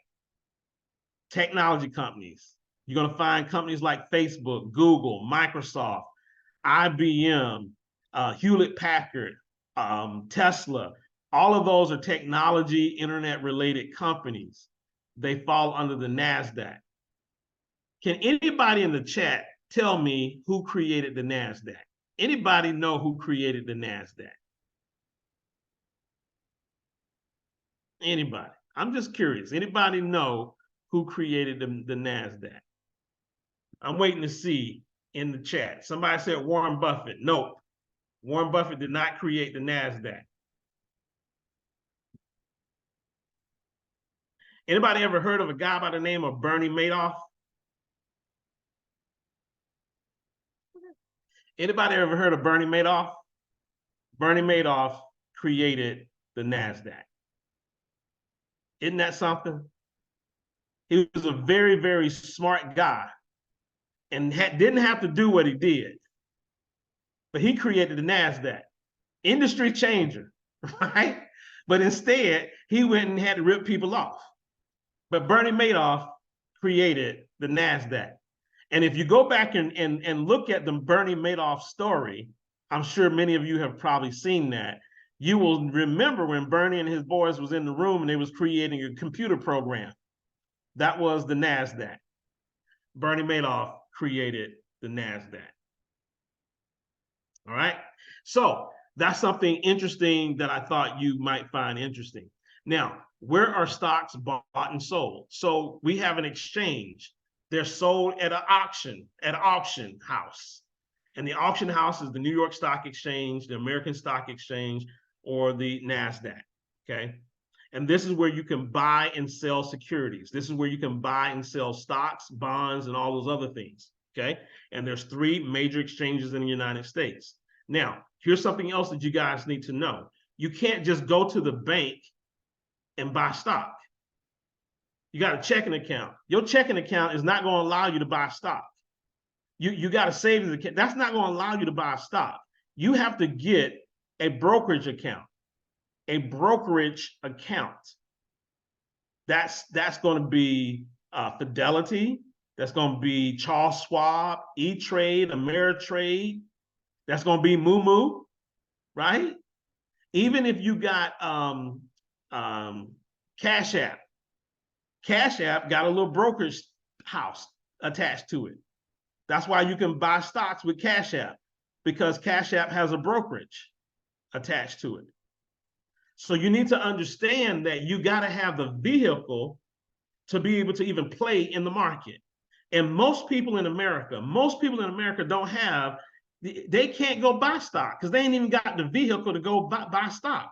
technology companies. You're going to find companies like Facebook, Google, Microsoft, IBM, Hewlett Packard, Tesla. All of those are technology, internet-related companies. They fall under the NASDAQ. Can anybody in the chat tell me who created the NASDAQ? Anybody know who created the NASDAQ? Anybody? I'm just curious. Anybody know who created the NASDAQ? I'm waiting to see in the chat. Somebody said Warren Buffett. Nope. Warren Buffett did not create the NASDAQ. Anybody ever heard of a guy by the name of Bernie Madoff? Anybody ever heard of Bernie Madoff? Bernie Madoff created the NASDAQ. Isn't that something? He was a very, very smart guy and didn't have to do what he did. But he created the NASDAQ. Industry changer, right? But instead, he went and had to rip people off. But Bernie Madoff created the NASDAQ. And if you go back and look at the Bernie Madoff story, I'm sure many of you have probably seen that. You will remember when Bernie and his boys was in the room and they was creating a computer program. That was the NASDAQ. Bernie Madoff created the NASDAQ. All right. So that's something interesting that I thought you might find interesting. Now, where are stocks bought and sold? So we have an exchange. They're sold at an auction house. And the auction house is the New York Stock Exchange, the American Stock Exchange, or the NASDAQ, okay? And this is where you can buy and sell securities. This is where you can buy and sell stocks, bonds, and all those other things, okay? And there's 3 major exchanges in the United States. Now, here's something else that you guys need to know. You can't just go to the bank and buy stock. You got a checking account. Your checking account is not going to allow you to buy stock. You got a savings account. That's not going to allow you to buy stock. You have to get a brokerage account. A brokerage account. That's going to be Fidelity. That's going to be Charles Schwab, E-Trade, Ameritrade. That's going to be Moo, right? Even if you got Cash App. Cash App got a little brokerage house attached to it. That's why you can buy stocks with Cash App, because Cash App has a brokerage attached to it. So you need to understand that you got to have the vehicle to be able to even play in the market. And most people in America don't have, they can't go buy stock because they ain't even got the vehicle to go buy stock.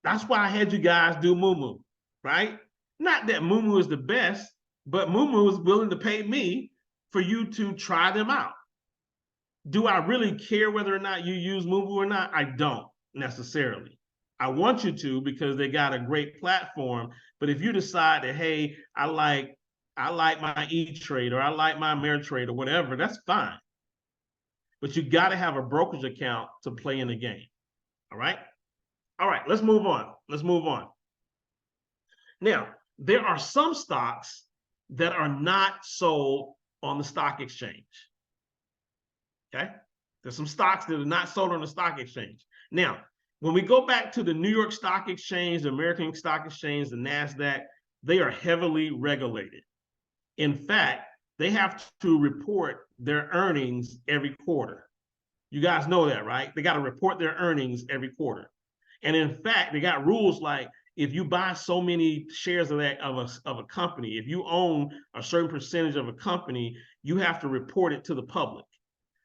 That's why I had you guys do Moo, right? Not that Moo is the best, but Moo is willing to pay me for you to try them out. Do I really care whether or not you use Moo or not? I don't necessarily. I want you to because they got a great platform. But if you decide that, hey, I like my E-Trade or I like my Ameritrade or whatever, that's fine. But you got to have a brokerage account to play in the game. All right? All right, let's move on. Let's move on. Now, there are some stocks that are not sold on the stock exchange. Okay? There's some stocks that are not sold on the stock exchange. Now, when we go back to the New York Stock Exchange, the American Stock Exchange, the NASDAQ, they are heavily regulated. In fact, they have to report their earnings every quarter. You guys know that, right? They got to report their earnings every quarter. And in fact, they got rules like if you buy so many shares of a company, if you own a certain percentage of a company, you have to report it to the public.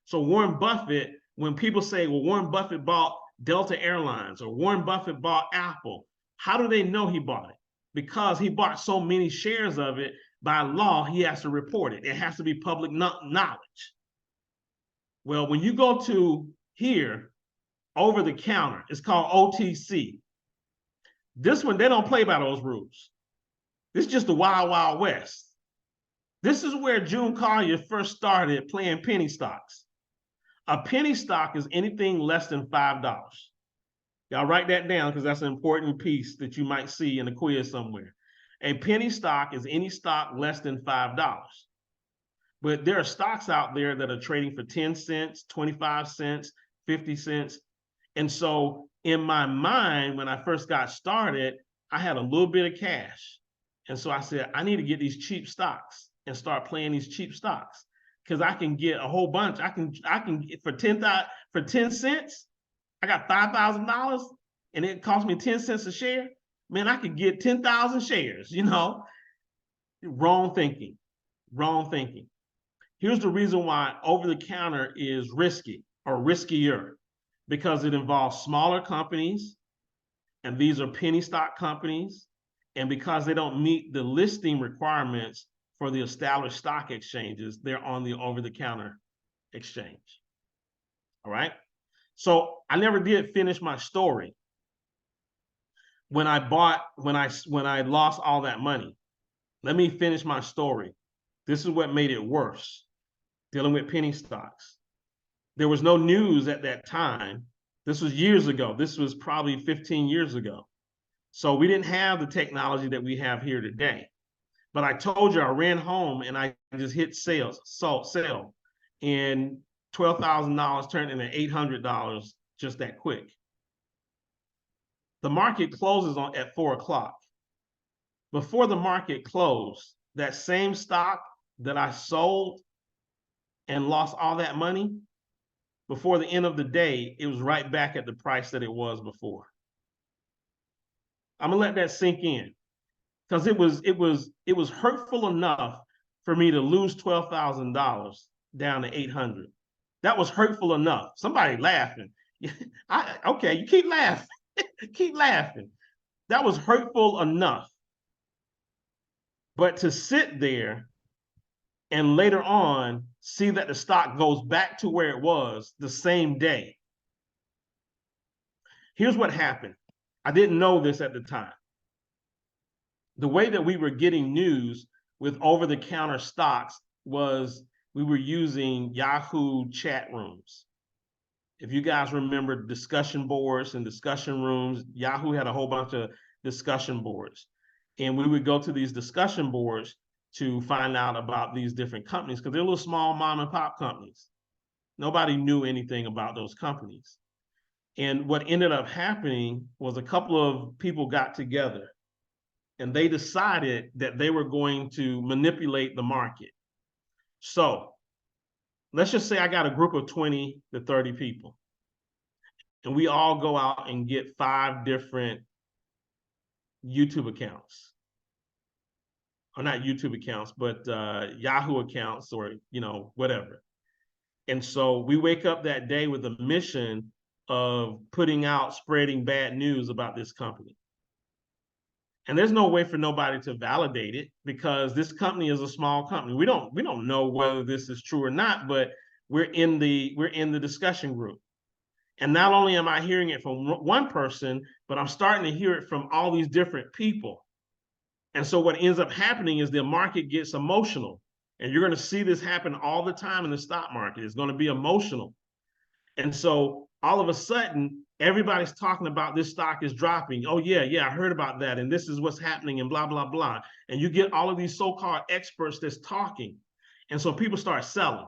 So Warren Buffett, when people say, well, Warren Buffett bought Delta Airlines or Warren Buffett bought Apple, how do they know he bought it? Because he bought so many shares of it, by law, he has to report it. It has to be public knowledge. Well, when you go to here, over the counter, it's called OTC. This one, they don't play by those rules. This is just the wild, wild west. This is where June Collier first started playing penny stocks. A penny stock is anything less than $5. Y'all write that down because that's an important piece that you might see in the quiz somewhere. A penny stock is any stock less than $5. But there are stocks out there that are trading for 10 cents, 25 cents, 50 cents. And so in my mind, when I first got started, I had a little bit of cash. And so I said, I need to get these cheap stocks and start playing these cheap stocks because I can get a whole bunch. I can get for 10 cents, I got $5,000 and it cost me 10 cents a share. Man, I could get 10,000 shares, you know? Wrong thinking. Wrong thinking. Here's the reason why over-the-counter is risky or riskier, because it involves smaller companies, and these are penny stock companies, and because they don't meet the listing requirements for the established stock exchanges, they're on the over-the-counter exchange. All right. So I never did finish my story. When I lost all that money, let me finish my story. This is what made it worse, dealing with penny stocks. There was no news at that time. This was years ago. This was probably 15 years ago. So we didn't have the technology that we have here today. But I told you, I ran home and I just hit sell, and $12,000 turned into $800 just that quick. The market closes at 4 o'clock. Before the market closed, that same stock that I sold and lost all that money, before the end of the day, it was right back at the price that it was before. I'm gonna let that sink in, because it was hurtful enough for me to lose $12,000 down to 800. That was hurtful enough. Somebody laughing. Okay, you keep laughing. Keep laughing. That was hurtful enough. But to sit there and later on see that the stock goes back to where it was the same day. Here's what happened. I didn't know this at the time. The way that we were getting news with over-the-counter stocks was we were using Yahoo chat rooms. If you guys remember discussion boards and discussion rooms, Yahoo had a whole bunch of discussion boards. And we would go to these discussion boards to find out about these different companies, because they're little small mom and pop companies. Nobody knew anything about those companies. And what ended up happening was a couple of people got together and they decided that they were going to manipulate the market. So let's just say I got a group of 20 to 30 people, and we all go out and get 5 different YouTube accounts. Or not YouTube accounts, but Yahoo accounts, or whatever. And so we wake up that day with a mission of spreading bad news about this company. And there's no way for nobody to validate it, because this company is a small company. We don't know whether this is true or not, but we're in the discussion group. And not only am I hearing it from one person, but I'm starting to hear it from all these different people. And so what ends up happening is the market gets emotional. And you're going to see this happen all the time in the stock market. It's going to be emotional. And so all of a sudden, everybody's talking about this stock is dropping. Oh, yeah, I heard about that. And this is what's happening and blah, blah, blah. And you get all of these so-called experts that's talking. And so people start selling.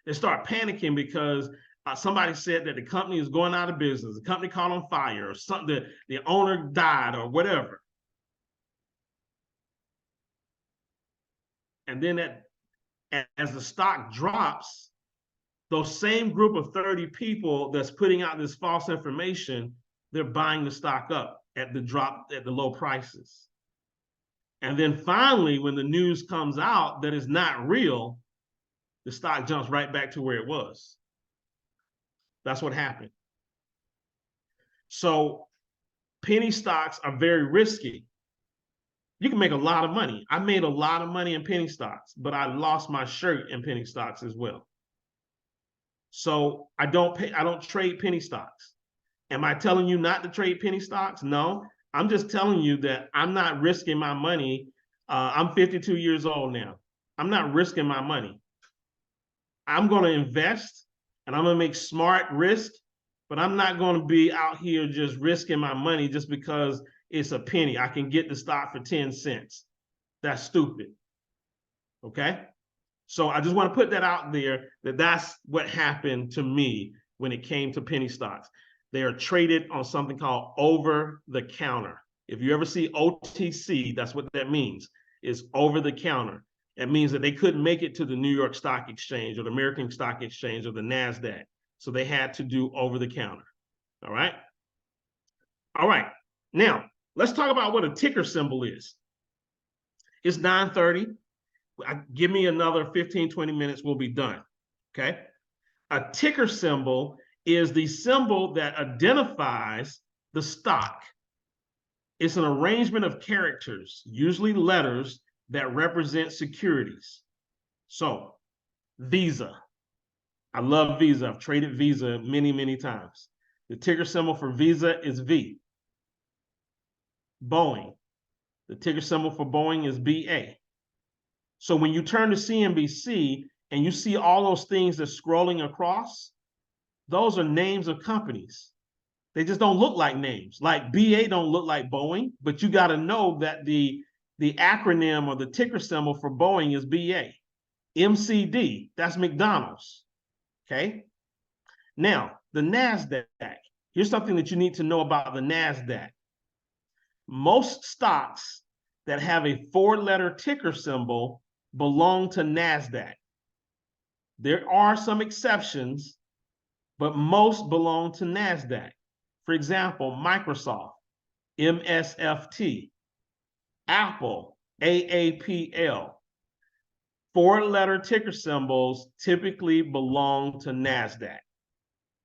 They start panicking because somebody said that the company is going out of business. The company caught on fire, or something, the owner died, or whatever. And then as the stock drops, those same group of 30 people that's putting out this false information, they're buying the stock up at the low prices. And then finally, when the news comes out that it's not real, the stock jumps right back to where it was. That's what happened. So penny stocks are very risky. You can make a lot of money. I made a lot of money in penny stocks, but I lost my shirt in penny stocks as well. So I don't trade penny stocks. Am I telling you not to trade penny stocks? No, I'm just telling you that I'm not risking my money. I'm 52 years old now. I'm not risking my money. I'm going to invest and I'm going to make smart risk, but I'm not going to be out here just risking my money just because it's a penny. I can get the stock for 10 cents. That's stupid. Okay? So I just want to put that out there, that's what happened to me when it came to penny stocks. They are traded on something called over the counter. If you ever see OTC, that's what that means, is over the counter. It means that they couldn't make it to the New York Stock Exchange or the American Stock Exchange or the NASDAQ. So they had to do over the counter. All right. All right. Now, let's talk about what a ticker symbol is. It's 9:30. Give me another 15, 20 minutes, we'll be done, okay? A ticker symbol is the symbol that identifies the stock. It's an arrangement of characters, usually letters, that represent securities. So, Visa. I love Visa. I've traded Visa many, many times. The ticker symbol for Visa is V. Boeing. The ticker symbol for Boeing is BA. So when you turn to CNBC and you see all those things that's scrolling across, those are names of companies. They just don't look like names. Like BA don't look like Boeing, but you got to know that the acronym or the ticker symbol for Boeing is BA. MCD, that's McDonald's. Okay. Now, the NASDAQ. Here's something that you need to know about the NASDAQ. Most stocks that have a 4-letter ticker symbol belong to NASDAQ. There are some exceptions, but most belong to NASDAQ. For example, Microsoft, MSFT, Apple, AAPL. 4-letter ticker symbols typically belong to NASDAQ.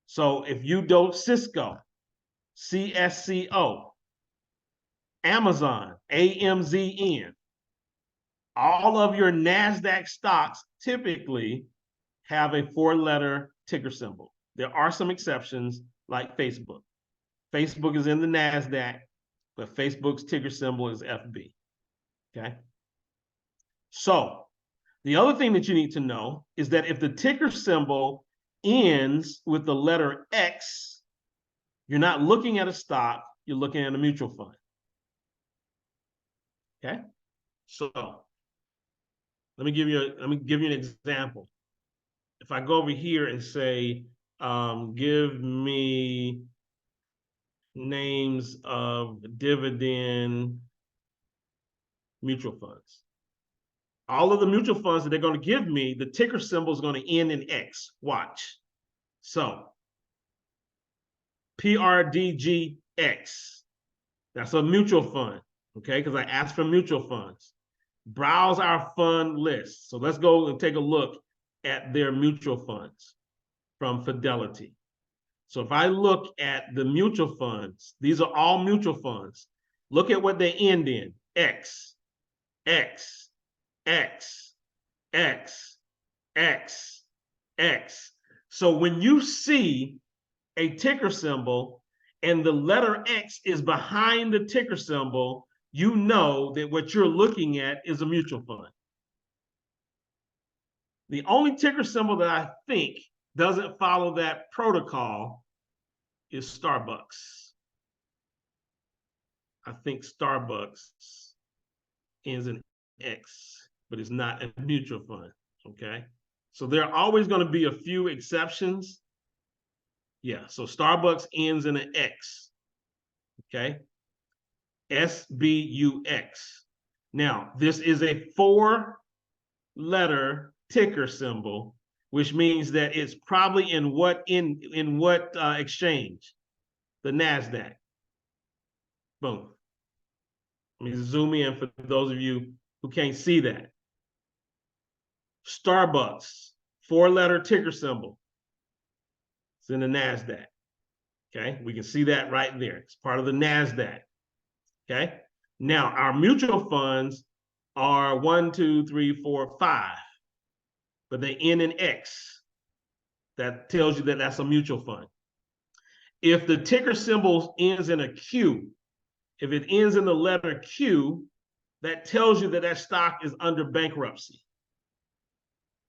So if you do Cisco, CSCO, Amazon, AMZN, all of your NASDAQ stocks typically have a 4-letter ticker symbol. There are some exceptions like Facebook. Facebook is in the NASDAQ, but Facebook's ticker symbol is FB, okay? So the other thing that you need to know is that if the ticker symbol ends with the letter X, you're not looking at a stock, you're looking at a mutual fund. Okay? So let me give you an example. If I go over here and say, give me names of dividend mutual funds. All of the mutual funds that they're going to give me, the ticker symbol is going to end in X. Watch. So, PRDGX. That's a mutual fund, okay? Because I asked for mutual funds. Browse our fund list. So let's go and take a look at their mutual funds from Fidelity. So if I look at the mutual funds, these are all mutual funds. Look at what they end in. X, X, X, X, X, X. So when you see a ticker symbol and the letter X is behind the ticker symbol, you know that what you're looking at is a mutual fund. The only ticker symbol that I think doesn't follow that protocol is Starbucks. I think Starbucks ends in X, but it's not a mutual fund, okay? So there are always going to be a few exceptions. Yeah, so Starbucks ends in an X, okay? SBUX. Now, this is a 4-letter ticker symbol, which means that it's probably in what exchange? The NASDAQ. Boom. Let me zoom in for those of you who can't see that. Starbucks, 4-letter ticker symbol. It's in the NASDAQ. Okay, we can see that right there. It's part of the NASDAQ. Okay, now our mutual funds are 1, 2, 3, 4, 5, but they end in X. That tells you that that's a mutual fund. If the ticker symbol ends in a Q, if it ends in the letter Q, that tells you that that stock is under bankruptcy.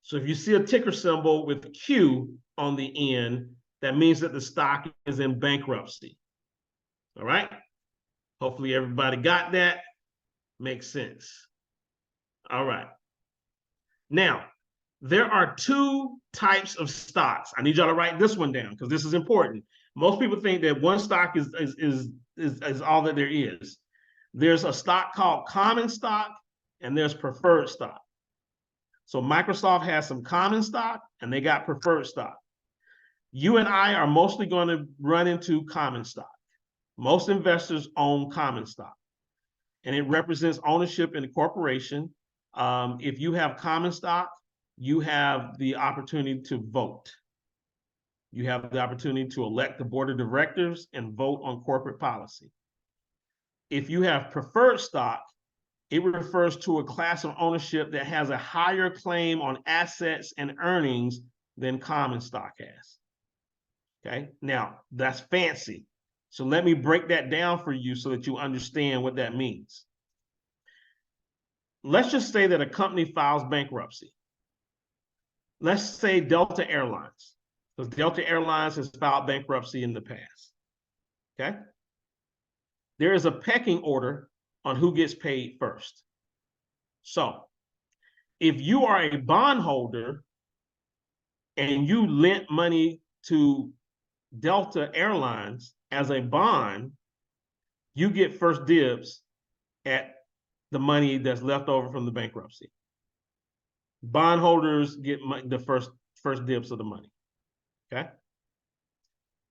So if you see a ticker symbol with Q on the end, that means that the stock is in bankruptcy. All right? Hopefully everybody got that. Makes sense. All right. Now, there are 2 types of stocks. I need y'all to write this one down because this is important. Most people think that one stock is all that there is. There's a stock called common stock and there's preferred stock. So Microsoft has some common stock and they got preferred stock. You and I are mostly going to run into common stock. Most investors own common stock. and it represents ownership in the corporation. If you have common stock, you have the opportunity to vote. You have the opportunity to elect the board of directors and vote on corporate policy. If you have preferred stock, it refers to a class of ownership that has a higher claim on assets and earnings than common stock has. Okay, now that's fancy. So let me break that down for you so that you understand what that means. Let's just say that a company files bankruptcy. Let's say Delta Airlines, because Delta Airlines has filed bankruptcy in the past. Okay, there is a pecking order on who gets paid first. So if you are a bondholder and you lent money to Delta Airlines as a bond, you get first dibs at the money that's left over from the bankruptcy. Bondholders get the first dibs of the money. Okay.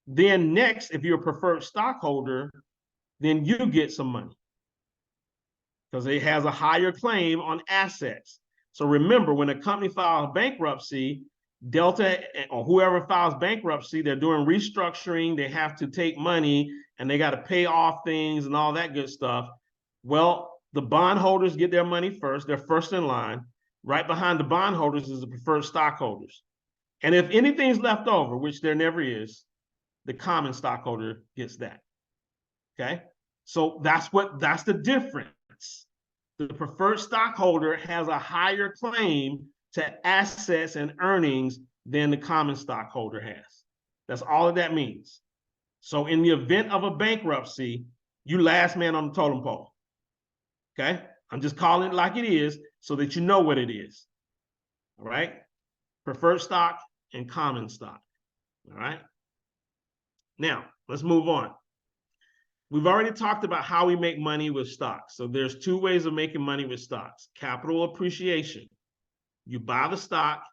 Then next, if you're a preferred stockholder, then you get some money because it has a higher claim on assets. So remember, when a company files bankruptcy, Delta or whoever files bankruptcy, they're doing restructuring, they have to take money and they got to pay off things and all that good stuff. Well, the bondholders get their money first, they're first in line. Right behind the bondholders is the preferred stockholders. And if anything's left over, which there never is, the common stockholder gets that. Okay, so that's the difference. The preferred stockholder has a higher claim to assets and earnings than the common stockholder has. That's all that means. So in the event of a bankruptcy, you last man on the totem pole. Okay, I'm just calling it like it is so that you know what it is. All right, preferred stock and common stock. All right, now let's move on. We've already talked about how we make money with stocks. So there's two ways of making money with stocks. Capital appreciation. You buy the stock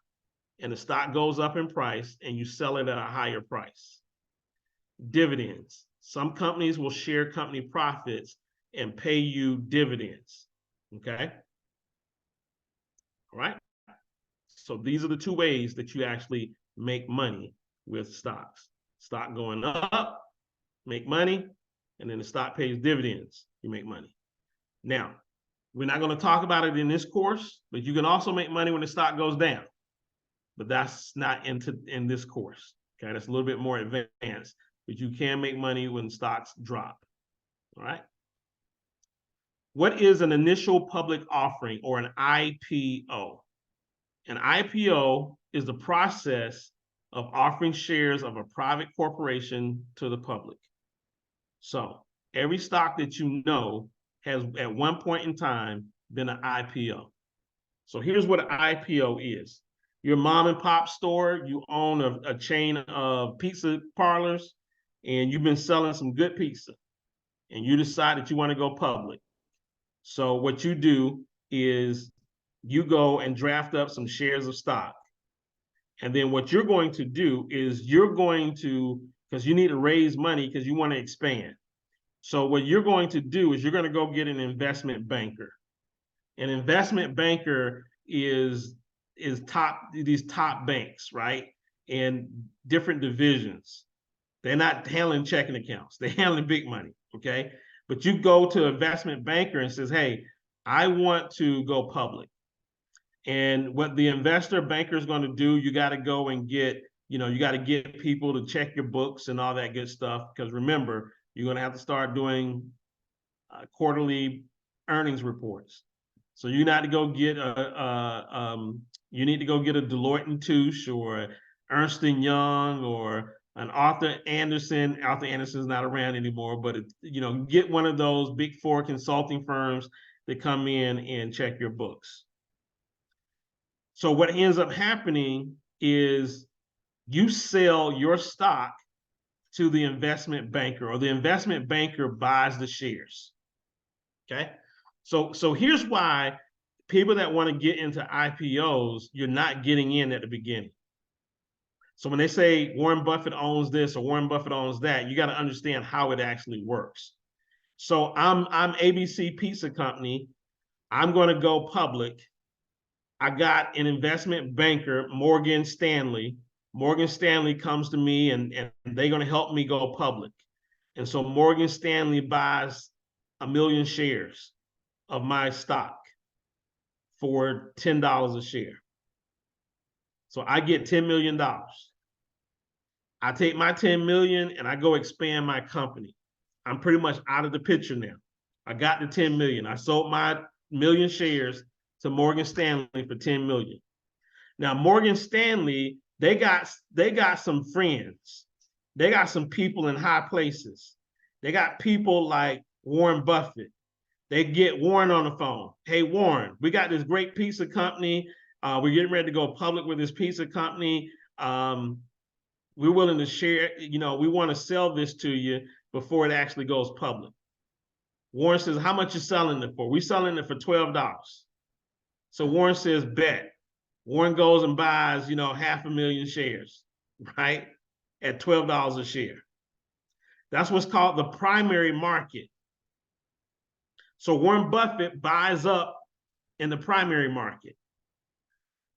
and the stock goes up in price and you sell it at a higher price. Dividends. Some companies will share company profits and pay you dividends. Okay. All right. So these are the two ways that you actually make money with stocks. Stock going up, make money. And then the stock pays dividends, you make money. Now, we're not going to talk about it in this course, but you can also make money when the stock goes down. But that's not in this course. Okay, that's a little bit more advanced, but you can make money when stocks drop. All right. What is an initial public offering or an IPO? An IPO is the process of offering shares of a private corporation to the public. So every stock that you know has at one point in time been an IPO. So here's what an IPO is. Your mom and pop store, you own a chain of pizza parlors and you've been selling some good pizza and you decide that you want to go public. So what you do is you go and draft up some shares of stock. And then what you're going to do is because you need to raise money because you want to expand. So what you're going to do is you're going to go get an investment banker. An investment banker is these top banks, right? And different divisions. They're not handling checking accounts. They're handling big money, okay? But you go to an investment banker and says, hey, I want to go public. And what the investor banker is going to do, you got to go and get people to check your books and all that good stuff. Because remember, you're going to have to start doing quarterly earnings reports. So you need to go get a Deloitte and Touche or Ernst & Young or an Arthur Andersen. Arthur Andersen's not around anymore, but get one of those big four consulting firms that come in and check your books. So what ends up happening is you sell your stock to the investment banker, or the investment banker buys the shares. Okay. So here's why people that want to get into IPOs, you're not getting in at the beginning. So when they say Warren Buffett owns this or Warren Buffett owns that, you got to understand how it actually works. So I'm ABC Pizza Company. I'm going to go public. I got an investment banker, Morgan Stanley. Morgan Stanley comes to me and they're going to help me go public. And so Morgan Stanley buys 1 million shares of my stock for $10 a share. So I get $10 million. I take my 10 million and I go expand my company. I'm pretty much out of the picture now. I got the 10 million. I sold my 1 million shares to Morgan Stanley for 10 million. Now, Morgan Stanley, they got some friends. They got some people in high places. They got people like Warren Buffett. They get Warren on the phone. Hey, Warren, we got this great pizza company. We're getting ready to go public with this pizza company. We're willing to share, we want to sell this to you before it actually goes public. Warren says, how much you selling it for? We're selling it for $12. So Warren says, bet. Warren goes and buys, 500,000 shares, right? At $12 a share. That's what's called the primary market. So Warren Buffett buys up in the primary market.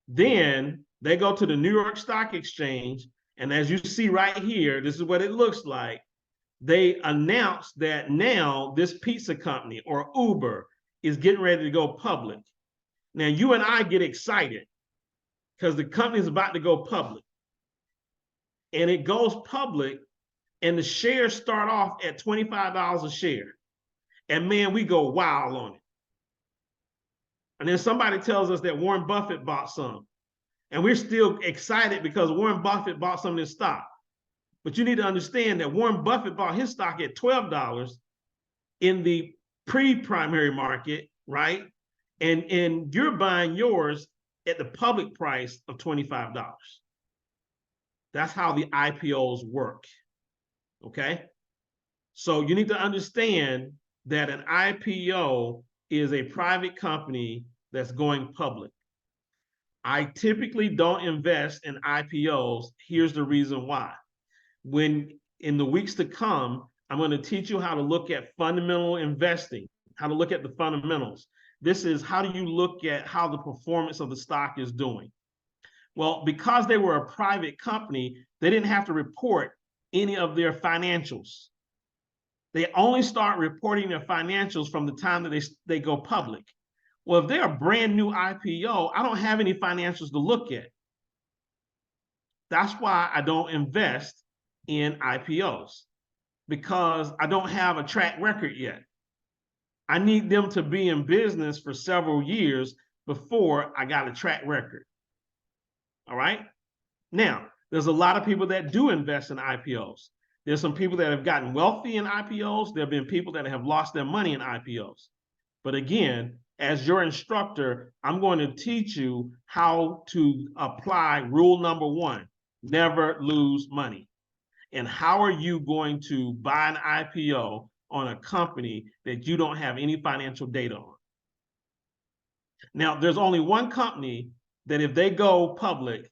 Then they go to the New York Stock Exchange. And as you see right here, this is what it looks like. They announced that now this pizza company or Uber is getting ready to go public. Now you and I get excited because the company is about to go public. And it goes public and the shares start off at $25 a share. And man, we go wild on it. And then somebody tells us that Warren Buffett bought some. And we're still excited because Warren Buffett bought some of this stock. But you need to understand that Warren Buffett bought his stock at $12 in the pre-primary market, right? And you're buying yours at the public price of $25. That's how the IPOs work, okay? So you need to understand that an IPO is a private company that's going public. I typically don't invest in IPOs. Here's the reason why. When in the weeks to come, I'm going to teach you how to look at fundamental investing, how to look at the fundamentals. This is how do you look at how the performance of the stock is doing. Well, because they were a private company, they didn't have to report any of their financials. They only start reporting their financials from the time that they go public. Well, if they're a brand new IPO, I don't have any financials to look at. That's why I don't invest in IPOs, because I don't have a track record yet. I need them to be in business for several years before I got a track record. All right. Now, there's a lot of people that do invest in IPOs. There's some people that have gotten wealthy in IPOs. There have been people that have lost their money in IPOs. But again, as your instructor, I'm going to teach you how to apply rule number 1, never lose money. And how are you going to buy an IPO on a company that you don't have any financial data on? Now, there's only one company that if they go public,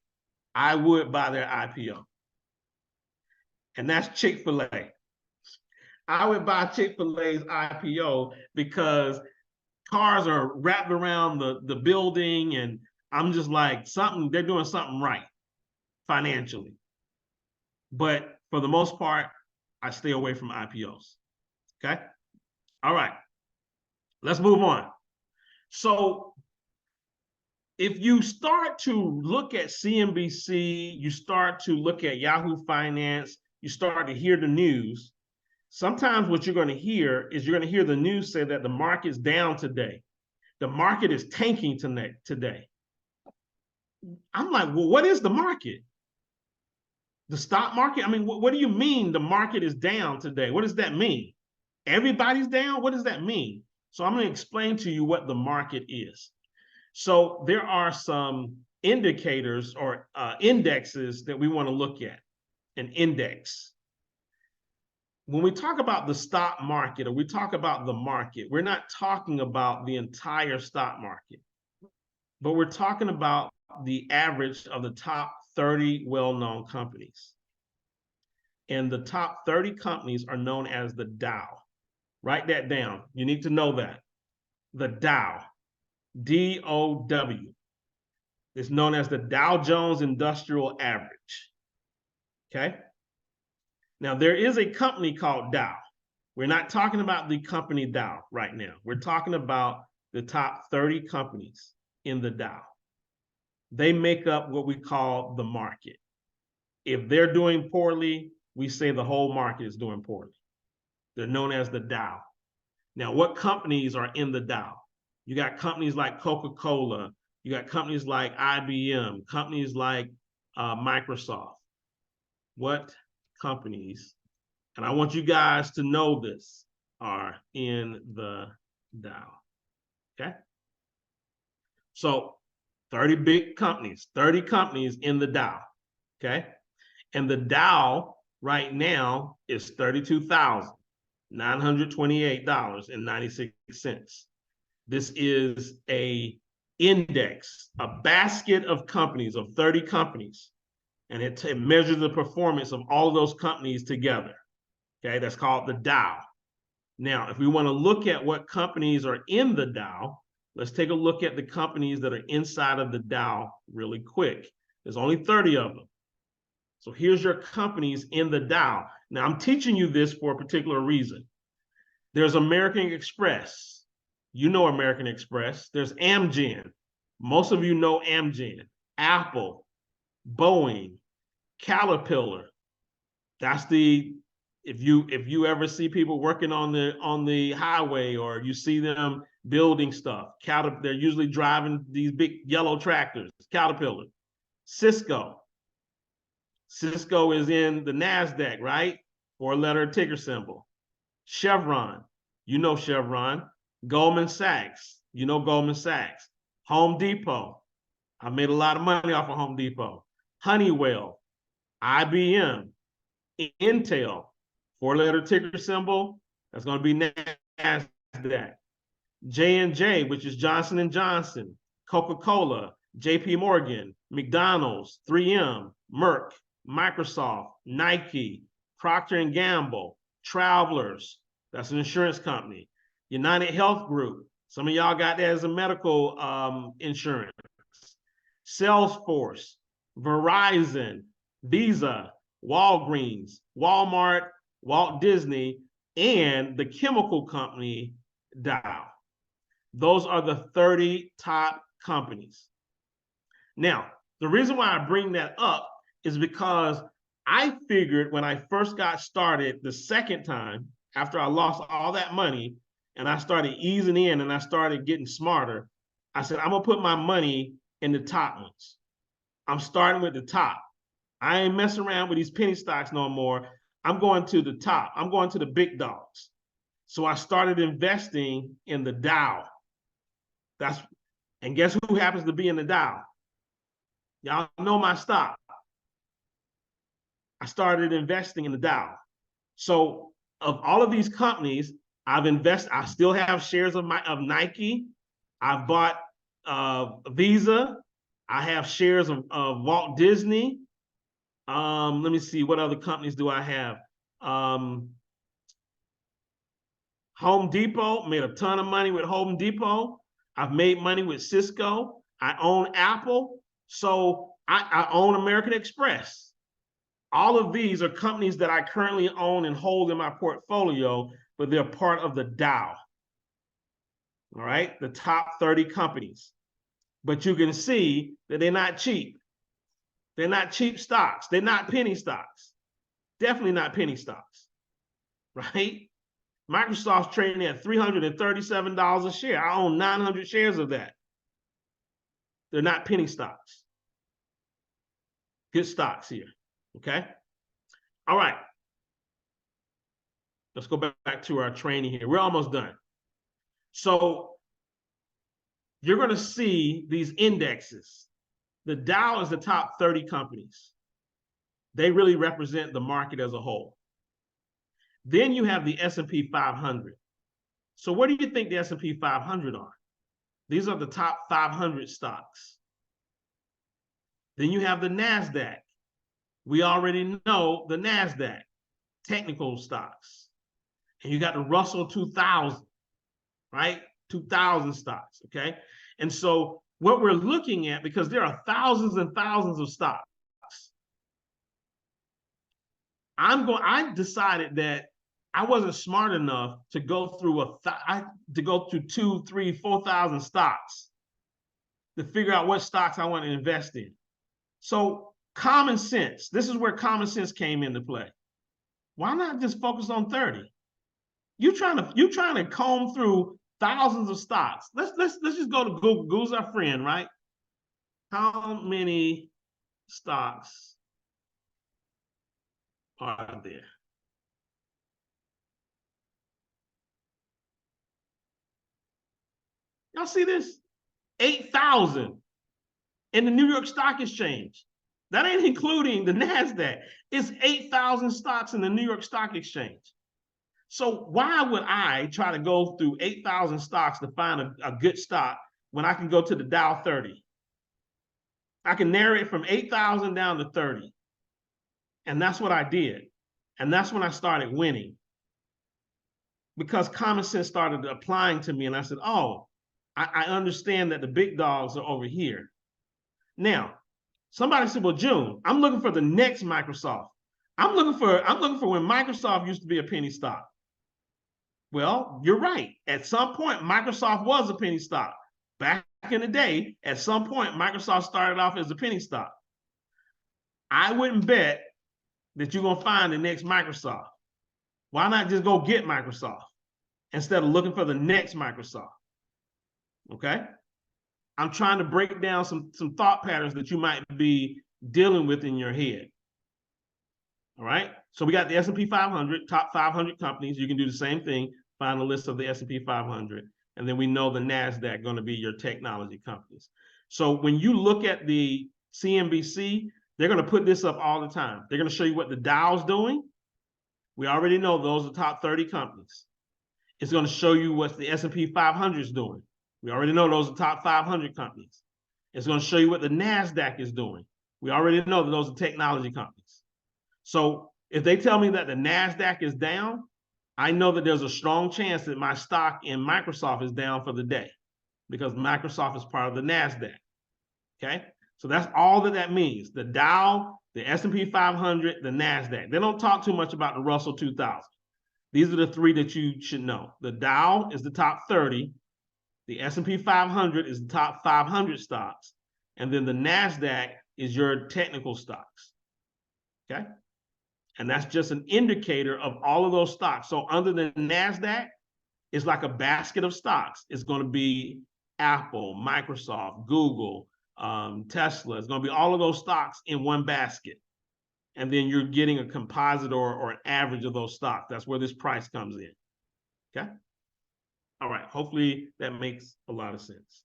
I would buy their IPO. And that's Chick-fil-A. I would buy Chick-fil-A's IPO because cars are wrapped around the building, and I'm just like, they're doing something right financially. But for the most part, I stay away from IPOs. Okay. All right. Let's move on. So if you start to look at CNBC, you start to look at Yahoo Finance, you start to hear the news, sometimes what you're going to hear is you're going to hear the news say that the market's down today. The market is tanking today. I'm like, well, what is the market? The stock market? I mean, what do you mean the market is down today? What does that mean? Everybody's down? What does that mean? So I'm going to explain to you what the market is. So there are some indicators or indexes that we want to look at. An index. When we talk about the stock market or we talk about the market, we're not talking about the entire stock market, but we're talking about the average of the top 30 well-known companies. And the top 30 companies are known as the Dow. Write that down. You need to know that. The Dow, D-O-W, is known as the Dow Jones Industrial Average. Okay? Now, there is a company called Dow. We're not talking about the company Dow right now. We're talking about the top 30 companies in the Dow. They make up what we call the market. If they're doing poorly, we say the whole market is doing poorly. They're known as the Dow. Now, what companies are in the Dow? You got companies like Coca-Cola. You got companies like IBM, companies like Microsoft. What companies, and I want you guys to know this, are in the Dow? Okay? So 30 big companies, 30 companies in the Dow. Okay? And the Dow right now is $32,928.96. This is a index, a basket of companies, of 30 companies, and it measures the performance of all of those companies together. Okay, that's called the Dow. Now, if we want to look at what companies are in the Dow, let's take a look at the companies that are inside of the Dow really quick. There's only 30 of them. So here's your companies in the Dow. Now, I'm teaching you this for a particular reason. There's American Express. You know American Express. There's Amgen. Most of you know Amgen. Apple, Boeing, Caterpillar. That's the, if you ever see people working on the highway, or you see them building stuff, they're usually driving these big yellow tractors. Caterpillar. Cisco. Cisco is in the NASDAQ, right? 4-letter ticker symbol. Chevron. You know Chevron. Goldman Sachs. You know Goldman Sachs. Home Depot. I made a lot of money off of Home Depot. Honeywell. IBM. Intel. 4-letter ticker symbol. That's going to be NASDAQ. J&J, which is Johnson & Johnson. Coca-Cola. JP Morgan. McDonald's. 3M. Merck. Microsoft. Nike. Procter & Gamble. Travelers. That's an insurance company. United Health Group. Some of y'all got that as a medical insurance. Salesforce, Verizon, Visa, Walgreens, Walmart, Walt Disney, and the chemical company Dow. Those are the 30 top companies. Now, the reason why I bring that up is because I figured when I first got started the second time, after I lost all that money and I started easing in and I started getting smarter, I said, I'm gonna put my money in the top ones. I'm starting with the top. I ain't messing around with these penny stocks no more. I'm going to the top. I'm going to the big dogs. So I started investing in the Dow. And guess who happens to be in the Dow? Y'all know my stock. I started investing in the Dow. So of all of these companies, I've invested. I still have shares of Nike. I've bought Visa. I have shares of Walt Disney. Let me see, what other companies do I have? Home Depot, made a ton of money with Home Depot. I've made money with Cisco. I own Apple. So I own American Express. All of these are companies that I currently own and hold in my portfolio, but they're part of the Dow. All right, the top 30 companies. But you can see that they're not cheap. They're not cheap stocks. They're not penny stocks. Definitely not penny stocks, right? Microsoft's trading at $337 a share. I own 900 shares of that. They're not penny stocks. Good stocks here, okay? All right. Let's go back to our training here. We're almost done. So you're going to see these indexes. The Dow is the top 30 companies. They really represent the market as a whole. Then you have the S&P 500. So what do you think the S&P 500 are? These are the top 500 stocks. Then you have the NASDAQ. We already know the NASDAQ, technical stocks. and you got the Russell 2000, right? 2000 stocks, okay? And so what we're looking at, because there are thousands and thousands of stocks, I decided that I wasn't smart enough to go through to go through 2, 3, 4,000 stocks to figure out what stocks I want to invest in. So common sense, this is where common sense came into play. Why not just focus on 30? You're trying to comb through thousands of stocks. Let's just go to Google. Google's our friend, right? How many stocks are there? Y'all see this? 8,000 in the New York Stock Exchange. That ain't including the NASDAQ. It's 8,000 stocks in the New York Stock Exchange. So why would I try to go through 8,000 stocks to find a good stock when I can go to the Dow 30? I can narrow it from 8,000 down to 30. And that's what I did. And that's when I started winning. Because common sense started applying to me, and I said, oh, I understand that the big dogs are over here. Now, somebody said, well, June, I'm looking for the next Microsoft. I'm looking for when Microsoft used to be a penny stock. Well, you're right. At some point, Microsoft was a penny stock. Back in the day, at some point, Microsoft started off as a penny stock. I wouldn't bet that you're going to find the next Microsoft. Why not just go get Microsoft instead of looking for the next Microsoft? Okay? I'm trying to break down some thought patterns that you might be dealing with in your head. All right? So we got the S&P 500, top 500 companies. You can do the same thing, find a list of the S&P 500. And then we know the NASDAQ going to be your technology companies. So when you look at the CNBC, they're going to put this up all the time. They're going to show you what the Dow's doing. We already know those are top 30 companies. It's going to show you what the S&P 500 is doing. We already know those are top 500 companies. It's going to show you what the NASDAQ is doing. We already know that those are technology companies. So if they tell me that the NASDAQ is down, I know that there's a strong chance that my stock in Microsoft is down for the day because Microsoft is part of the NASDAQ. Okay? So that's all that means. The Dow, the S&P 500, the NASDAQ. They don't talk too much about the Russell 2000. These are the three that you should know. The Dow is the top 30. The S&P 500 is the top 500 stocks. And then the NASDAQ is your technical stocks. Okay? And that's just an indicator of all of those stocks. So under the NASDAQ, it's like a basket of stocks. It's going to be Apple, Microsoft, Google, Tesla. It's going to be all of those stocks in one basket. And then you're getting a composite or an average of those stocks. That's where this price comes in. Okay? All right. Hopefully that makes a lot of sense.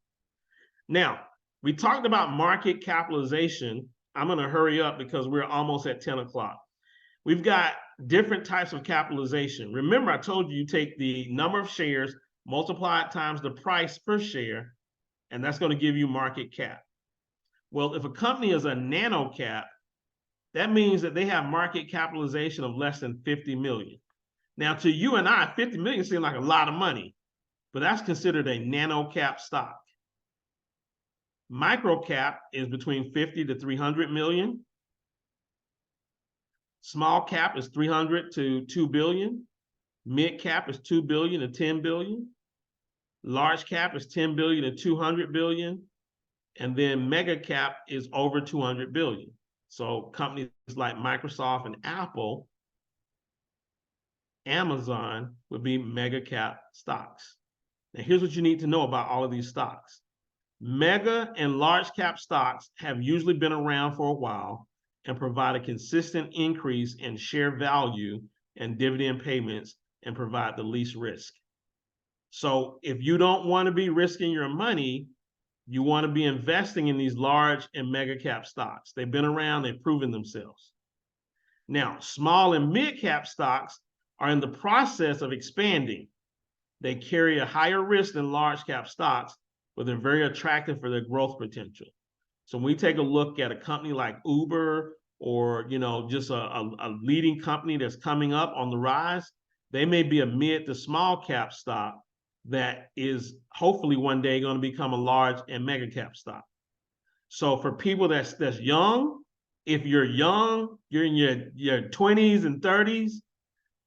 Now, we talked about market capitalization. I'm going to hurry up because we're almost at 10 o'clock. We've got different types of capitalization. Remember, I told you take the number of shares, multiply it times the price per share, and that's going to give you market cap. Well, if a company is a nano cap, that means that they have market capitalization of less than 50 million. Now, to you and I, 50 million seems like a lot of money, but that's considered a nano cap stock. Micro cap is between 50 to 300 million. Small cap is 300 to 2 billion. Mid cap is 2 billion to 10 billion. Large cap is 10 billion to 200 billion. And then mega cap is over 200 billion. So companies like Microsoft and Apple, Amazon would be mega cap stocks. Now, here's what you need to know about all of these stocks. Mega and large cap stocks have usually been around for a while and provide a consistent increase in share value and dividend payments and provide the least risk. So if you don't want to be risking your money, you want to be investing in these large and mega cap stocks. They've been around, they've proven themselves. Now, small and mid cap stocks are in the process of expanding. They carry a higher risk than large cap stocks, but they're very attractive for their growth potential. So when we take a look at a company like Uber or just a leading company that's coming up on the rise, They may be a mid to small cap stock that is hopefully one day going to become a large and mega cap stock. So for people that's young, if you're young, you're in your 20s and 30s,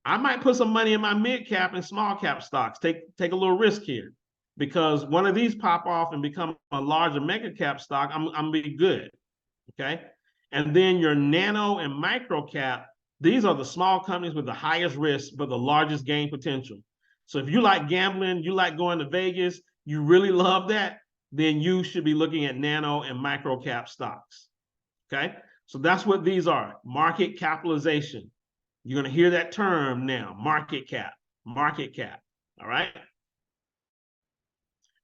I might put some money in my mid cap and small cap stocks. Take a little risk here, because one of these pop off and become a larger mega cap stock, I'm gonna be good. Okay. And then your nano and micro cap, these are the small companies with the highest risk but the largest gain potential. So if you like gambling, you like going to Vegas, you really love that, then you should be looking at nano and micro cap stocks. Okay. So that's what these are: market capitalization. You're going to hear that term now: market cap, market cap. All right.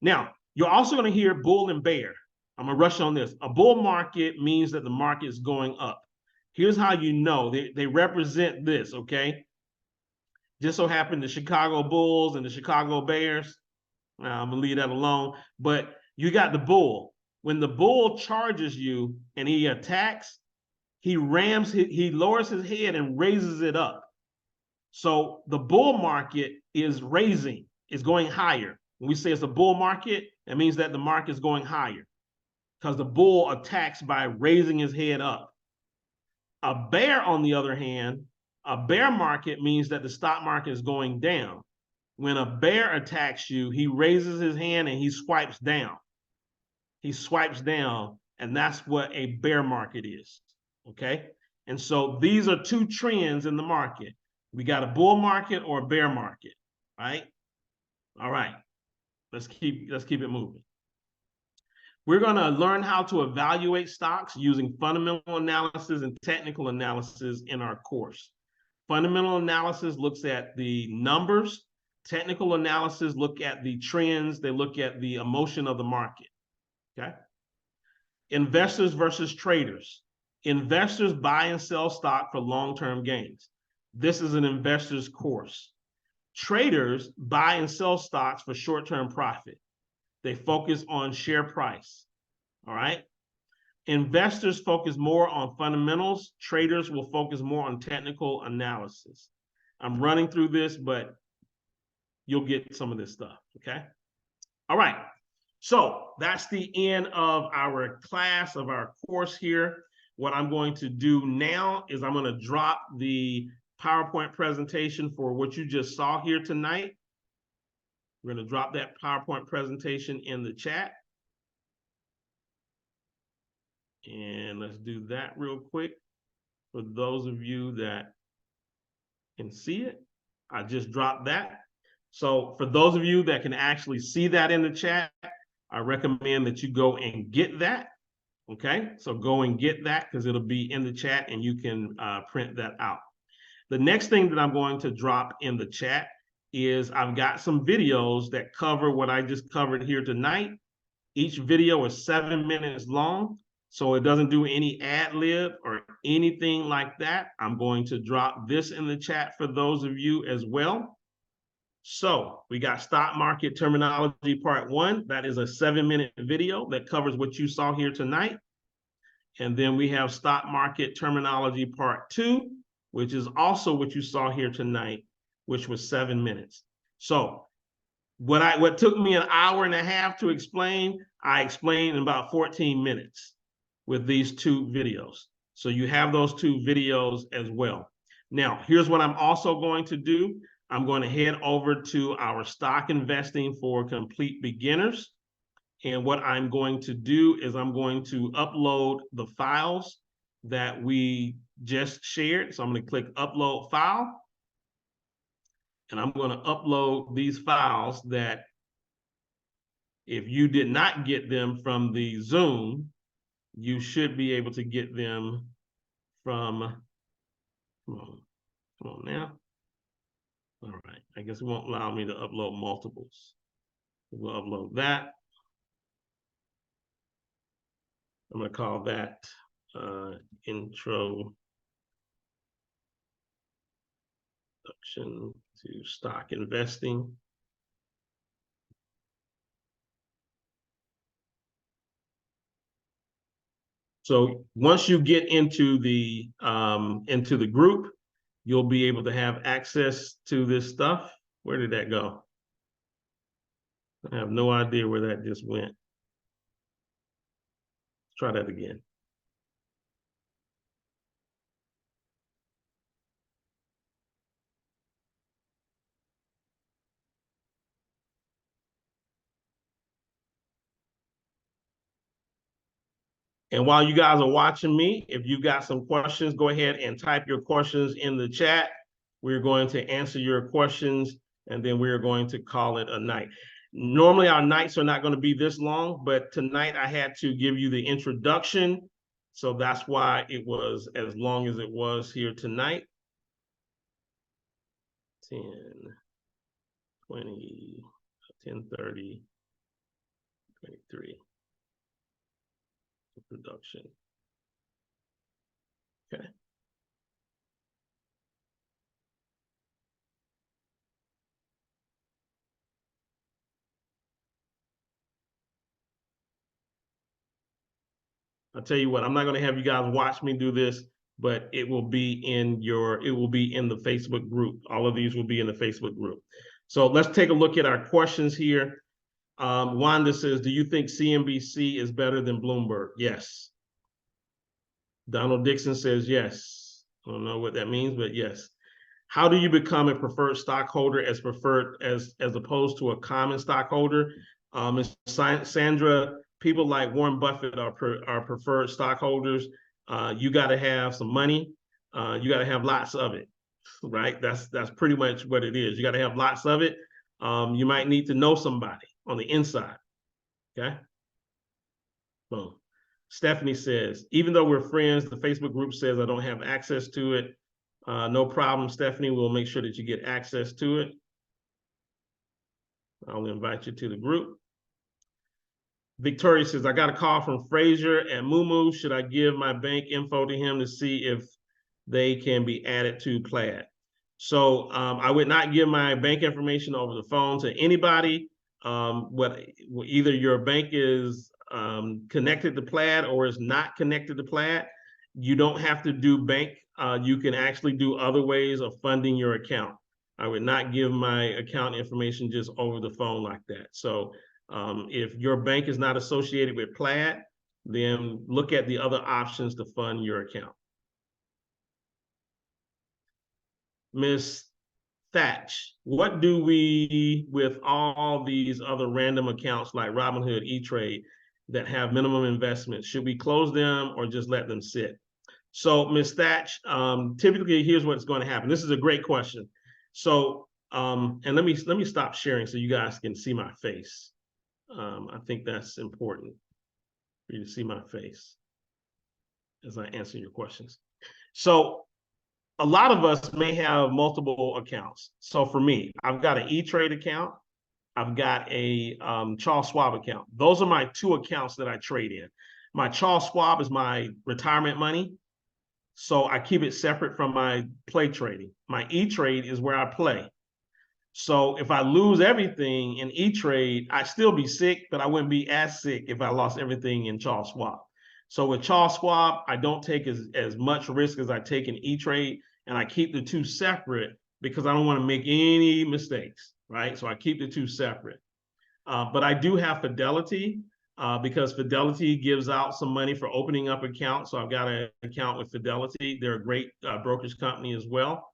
Now, you're also going to hear bull and bear. I'm going to rush on this. A bull market means that the market is going up. Here's how you know. They represent this, okay? Just so happened the Chicago Bulls and the Chicago Bears. I'm going to leave that alone. But you got the bull. When the bull charges you and he attacks, he lowers his head and raises it up. So the bull market is raising, is going higher. When we say it's a bull market, that means that the market is going higher, because the bull attacks by raising his head up. A bear, on the other hand, a bear market means that the stock market is going down. When a bear attacks you, he raises his hand and he swipes down. He swipes down, and that's what a bear market is, okay? And so these are two trends in the market. We got a bull market or a bear market, right? All right, let's keep it moving. We're going to learn how to evaluate stocks using fundamental analysis and technical analysis in our course. Fundamental analysis looks at the numbers. Technical analysis look at the trends. They look at the emotion of the market, okay? Investors versus traders. Investors buy and sell stock for long-term gains. This is an investor's course. Traders buy and sell stocks for short-term profit. They focus on share price. All right. Investors focus more on fundamentals. Traders will focus more on technical analysis. I'm running through this, but you'll get some of this stuff. Okay. All right. So that's the end of our class, of our course here. What I'm going to do now is I'm going to drop the PowerPoint presentation for what you just saw here tonight. We're going to drop that PowerPoint presentation in the chat. And let's do that real quick for those of you that can see it. I just dropped that. So for those of you that can actually see that in the chat, I recommend that you go and get that. Okay, so go and get that, because it'll be in the chat and you can print that out. The next thing that I'm going to drop in the chat is I've got some videos that cover what I just covered here tonight. Each video is 7 minutes long, so it doesn't do any ad lib or anything like that. I'm going to drop this in the chat for those of you as well. So we got stock market terminology part 1. That is a 7-minute video that covers what you saw here tonight. And then we have stock market terminology part 2, which is also what you saw here tonight, which was 7 minutes. So what took me an hour and a half to explain, I explained in about 14 minutes with these 2 videos. So you have those 2 videos as well. Now, here's what I'm also going to do. I'm going to head over to our stock investing for complete beginners. And what I'm going to do is I'm going to upload the files that we just shared. So I'm going to click upload file. And I'm going to upload these files that, if you did not get them from the Zoom, you should be able to get them from, come on now. All right, I guess it won't allow me to upload multiples. We'll upload that. I'm going to call that introduction to stock investing. So once you get into the group, you'll be able to have access to this stuff. Where did that go? I have no idea where that just went. Let's try that again. And while you guys are watching me, if you got some questions, go ahead and type your questions in the chat. We're going to answer your questions, and then we're going to call it a night. Normally, our nights are not going to be this long, but tonight I had to give you the introduction. So that's why it was as long as it was here tonight. 10, 20, 10:30, 23. Production. Okay. I'll tell you what, I'm not going to have you guys watch me do this, but it will be in the Facebook group. All of these will be in the Facebook group. So let's take a look at our questions here. Wanda says, do you think CNBC is better than Bloomberg? Yes. Donald Dixon says yes. I don't know what that means, but yes. How do you become a preferred stockholder as opposed to a common stockholder? Sandra, people like Warren Buffett are preferred stockholders. You got to have some money. You got to have lots of it, right? That's pretty much what it is. You got to have lots of it. You might need to know somebody on the inside. Okay. Boom. Stephanie says, even though we're friends, the Facebook group says I don't have access to it. No problem, Stephanie. We'll make sure that you get access to it. I'll invite you to the group. Victoria says, I got a call from Frazier and Mumu. Should I give my bank info to him to see if they can be added to Plaid? So I would not give my bank information over the phone to anybody. Either your bank is connected to Plaid or is not connected to Plaid. You don't have to do bank. You can actually do other ways of funding your account. I would not give my account information just over the phone like that. So if your bank is not associated with Plaid, then look at the other options to fund your account. Miss Thatch, what do we with all these other random accounts like Robinhood, E-Trade that have minimum investments? Should we close them or just let them sit? So Ms. Thatch, typically here's what's going to happen. This is a great question. So, and let me stop sharing so you guys can see my face. I think that's important for you to see my face as I answer your questions. So a lot of us may have multiple accounts. So for me, I've got an E-Trade account. I've got a Charles Schwab account. Those are my two accounts that I trade in. My Charles Schwab is my retirement money. So I keep it separate from my play trading. My E-Trade is where I play. So if I lose everything in E-Trade, I'd still be sick, but I wouldn't be as sick if I lost everything in Charles Schwab. So with Charles Schwab, I don't take as much risk as I take in E-Trade, and I keep the two separate because I don't want to make any mistakes, right? So I keep the two separate. But I do have Fidelity because Fidelity gives out some money for opening up accounts. So I've got an account with Fidelity. They're a great brokerage company as well.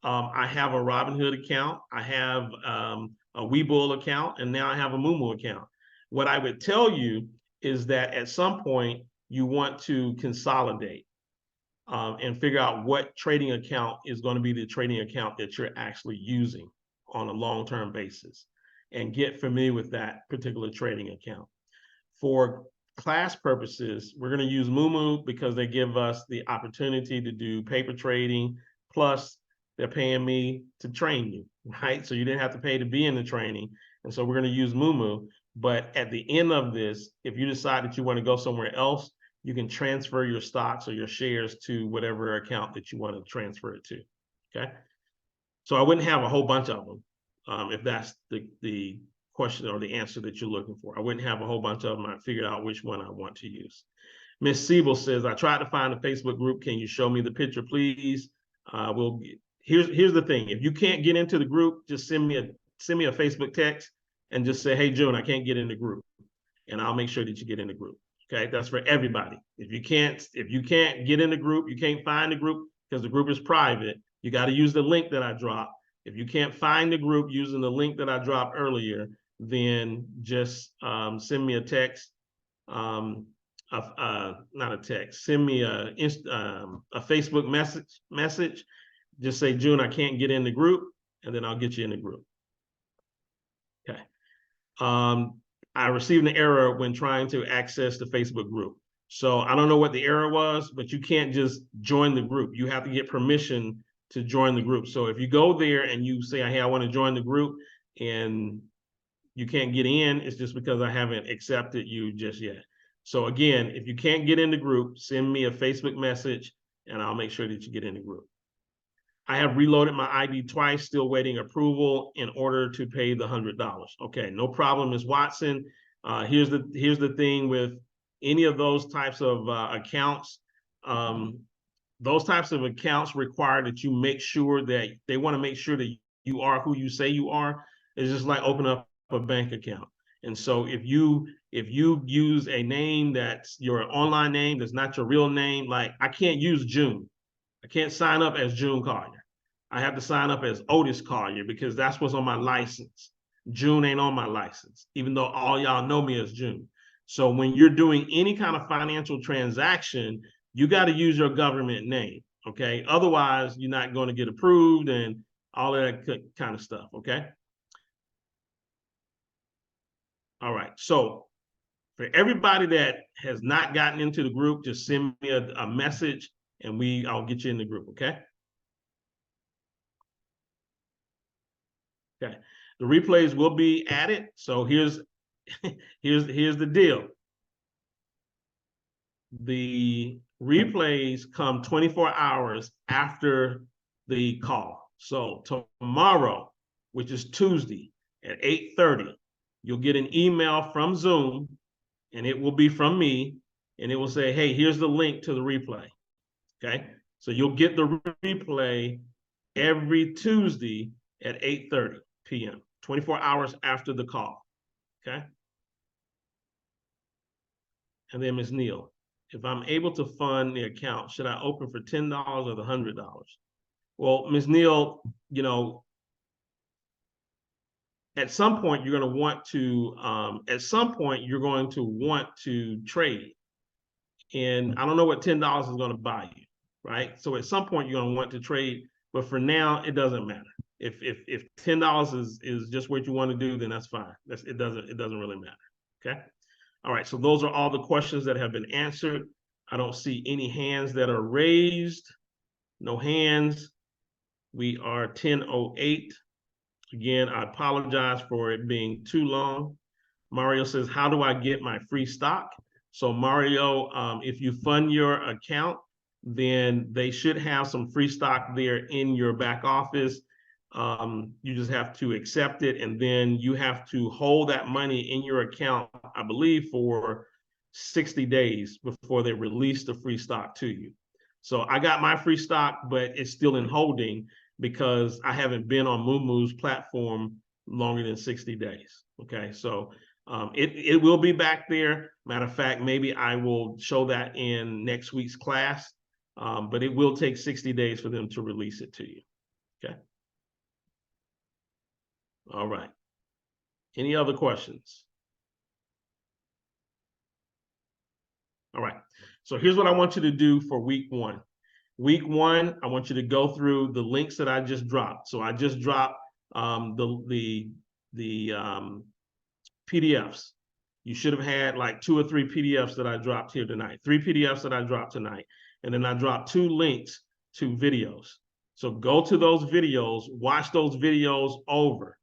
I have a Robinhood account. I have a Webull account, and now I have a Mumu account. What I would tell you is that at some point you want to consolidate and figure out what trading account is going to be the trading account that you're actually using on a long-term basis, and get familiar with that particular trading account. For class purposes, we're going to use Mumu because they give us the opportunity to do paper trading, plus they're paying me to train you, right? So you didn't have to pay to be in the training. And so we're going to use Mumu. But at the end of this, if you decide that you want to go somewhere else, you can transfer your stocks or your shares to whatever account that you want to transfer it to, okay? So I wouldn't have a whole bunch of them if that's the question or the answer that you're looking for. I wouldn't have a whole bunch of them. I figured out which one I want to use. Miss Siebel says, I tried to find a Facebook group. Can you show me the picture, please? We'll here's the thing. If you can't get into the group, just send me a Facebook text and just say, hey, June, I can't get in the group. And I'll make sure that you get in the group. Okay, that's for everybody. If you can't get in the group, you can't find the group because the group is private, you got to use the link that I dropped. If you can't find the group using the link that I dropped earlier, then just send me a text. Not a text. Send me a Facebook message. Just say, June, I can't get in the group, and then I'll get you in the group. Okay. I received an error when trying to access the Facebook group. So I don't know what the error was, but you can't just join the group. You have to get permission to join the group. So if you go there and you say, hey, I want to join the group, and you can't get in, it's just because I haven't accepted you just yet. So again, if you can't get in the group, send me a Facebook message and I'll make sure that you get in the group. I have reloaded my ID twice, still waiting approval in order to pay the $100. Okay, no problem, Ms. Watson. Here's the thing with any of those types of accounts. Those types of accounts require that you make sure that they want to make sure that you are who you say you are. It's just like open up a bank account. And so if you use a name that's your online name, that's not your real name, like I can't use June. I can't sign up as June Collier. I have to sign up as Otis Collier because that's what's on my license. June ain't on my license, even though all y'all know me as June. So when you're doing any kind of financial transaction, you got to use your government name, okay? Otherwise, you're not going to get approved and all of that kind of stuff, okay? All right, so for everybody that has not gotten into the group, just send me a message and I'll get you in the group, okay? Okay, the replays will be added. So here's the deal. The replays come 24 hours after the call. So tomorrow, which is Tuesday at 8:30, you'll get an email from Zoom, and it will be from me, and it will say, hey, here's the link to the replay. Okay, so you'll get the replay every Tuesday at 8:30 p.m., 24 hours after the call. Okay. And then Ms. Neal, if I'm able to fund the account, should I open for $10 or the $100? Well, Ms. Neal, you know, at some point you're going to want to trade. And I don't know what $10 is going to buy you, right? So at some point you're going to want to trade, but for now it doesn't matter. If $10 is just what you want to do, then that's fine. It doesn't really matter. Okay. All right. So those are all the questions that have been answered. I don't see any hands that are raised. No hands. We are 10:08. Again, I apologize for it being too long. Mario says, how do I get my free stock? So Mario, if you fund your account, then they should have some free stock there in your back office. You just have to accept it, and then you have to hold that money in your account, I believe, for 60 days before they release the free stock to you. So I got my free stock, but it's still in holding because I haven't been on Moomoo's platform longer than 60 days. Okay, so it will be back there. Matter of fact, maybe I will show that in next week's class, but it will take 60 days for them to release it to you. Okay. All right. Any other questions? All right. So here's what I want you to do for week one. Week one, I want you to go through the links that I just dropped. So I just dropped the PDFs. You should have had like 2 or 3 PDFs that I dropped here tonight. 3 PDFs that I dropped tonight. And then I dropped 2 links to videos. So go to those videos, watch those videos over.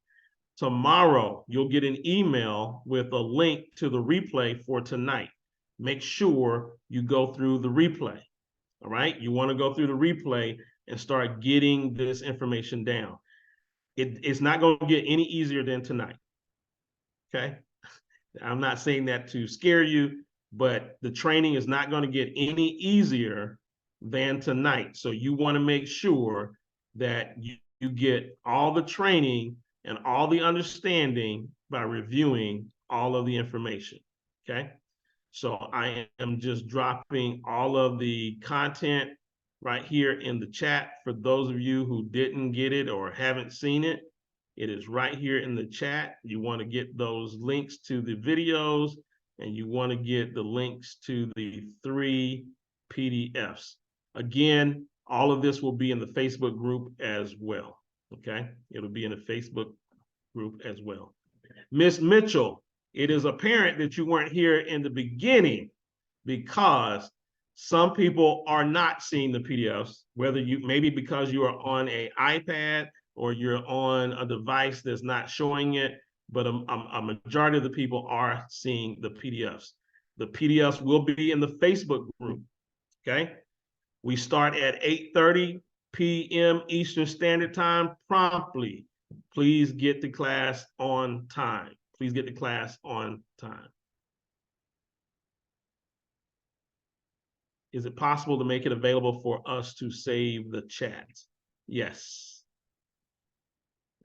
Tomorrow, you'll get an email with a link to the replay for tonight. Make sure you go through the replay. All right. You want to go through the replay and start getting this information down. It's not going to get any easier than tonight. Okay. I'm not saying that to scare you, but the training is not going to get any easier than tonight. So you want to make sure that you get all the training and all the understanding by reviewing all of the information, okay? So I am just dropping all of the content right here in the chat for those of you who didn't get it or haven't seen it. It is right here in the chat. You want to get those links to the videos, and you want to get the links to the 3 PDFs. Again, all of this will be in the Facebook group as well, okay? It'll be in the Facebook group as well. Miss Mitchell, it is apparent that you weren't here in the beginning because some people are not seeing the PDFs, whether you, maybe because you are on an iPad or you're on a device that's not showing it, but a majority of the people are seeing the PDFs. The PDFs will be in the Facebook group, okay? We start at 8:30 p.m. Eastern Standard Time promptly. Please get to class on time. Please get to class on time. Is it possible to make it available for us to save the chat? Yes.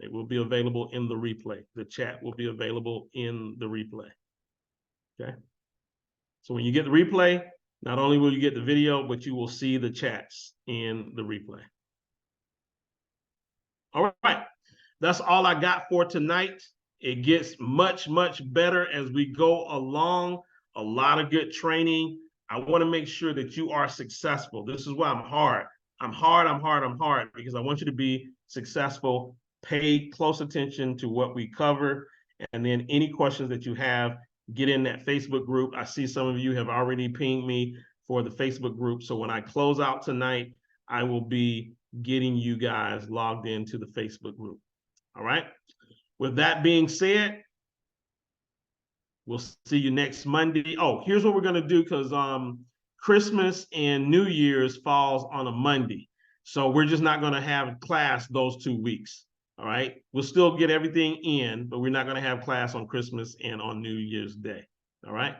It will be available in the replay. The chat will be available in the replay. Okay. So when you get the replay, not only will you get the video, but you will see the chats in the replay. All right. That's all I got for tonight. It gets much, much better as we go along. A lot of good training. I want to make sure that you are successful. This is why I'm hard. I'm hard, because I want you to be successful. Pay close attention to what we cover. And then any questions that you have, get in that Facebook group. I see some of you have already pinged me for the Facebook group. So when I close out tonight, I will be getting you guys logged into the Facebook group. All right. With that being said, we'll see you next Monday. Oh, here's what we're going to do, because Christmas and New Year's falls on a Monday. So we're just not going to have class those 2 weeks. All right. We'll still get everything in, but we're not going to have class on Christmas and on New Year's Day. All right.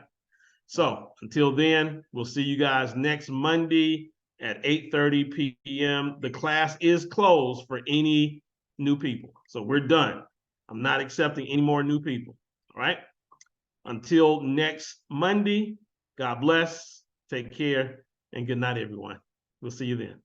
So until then, we'll see you guys next Monday at 8:30 p.m. The class is closed for any new people. So we're done. I'm not accepting any more new people. All right. Until next Monday, God bless, take care, and good night, everyone. We'll see you then.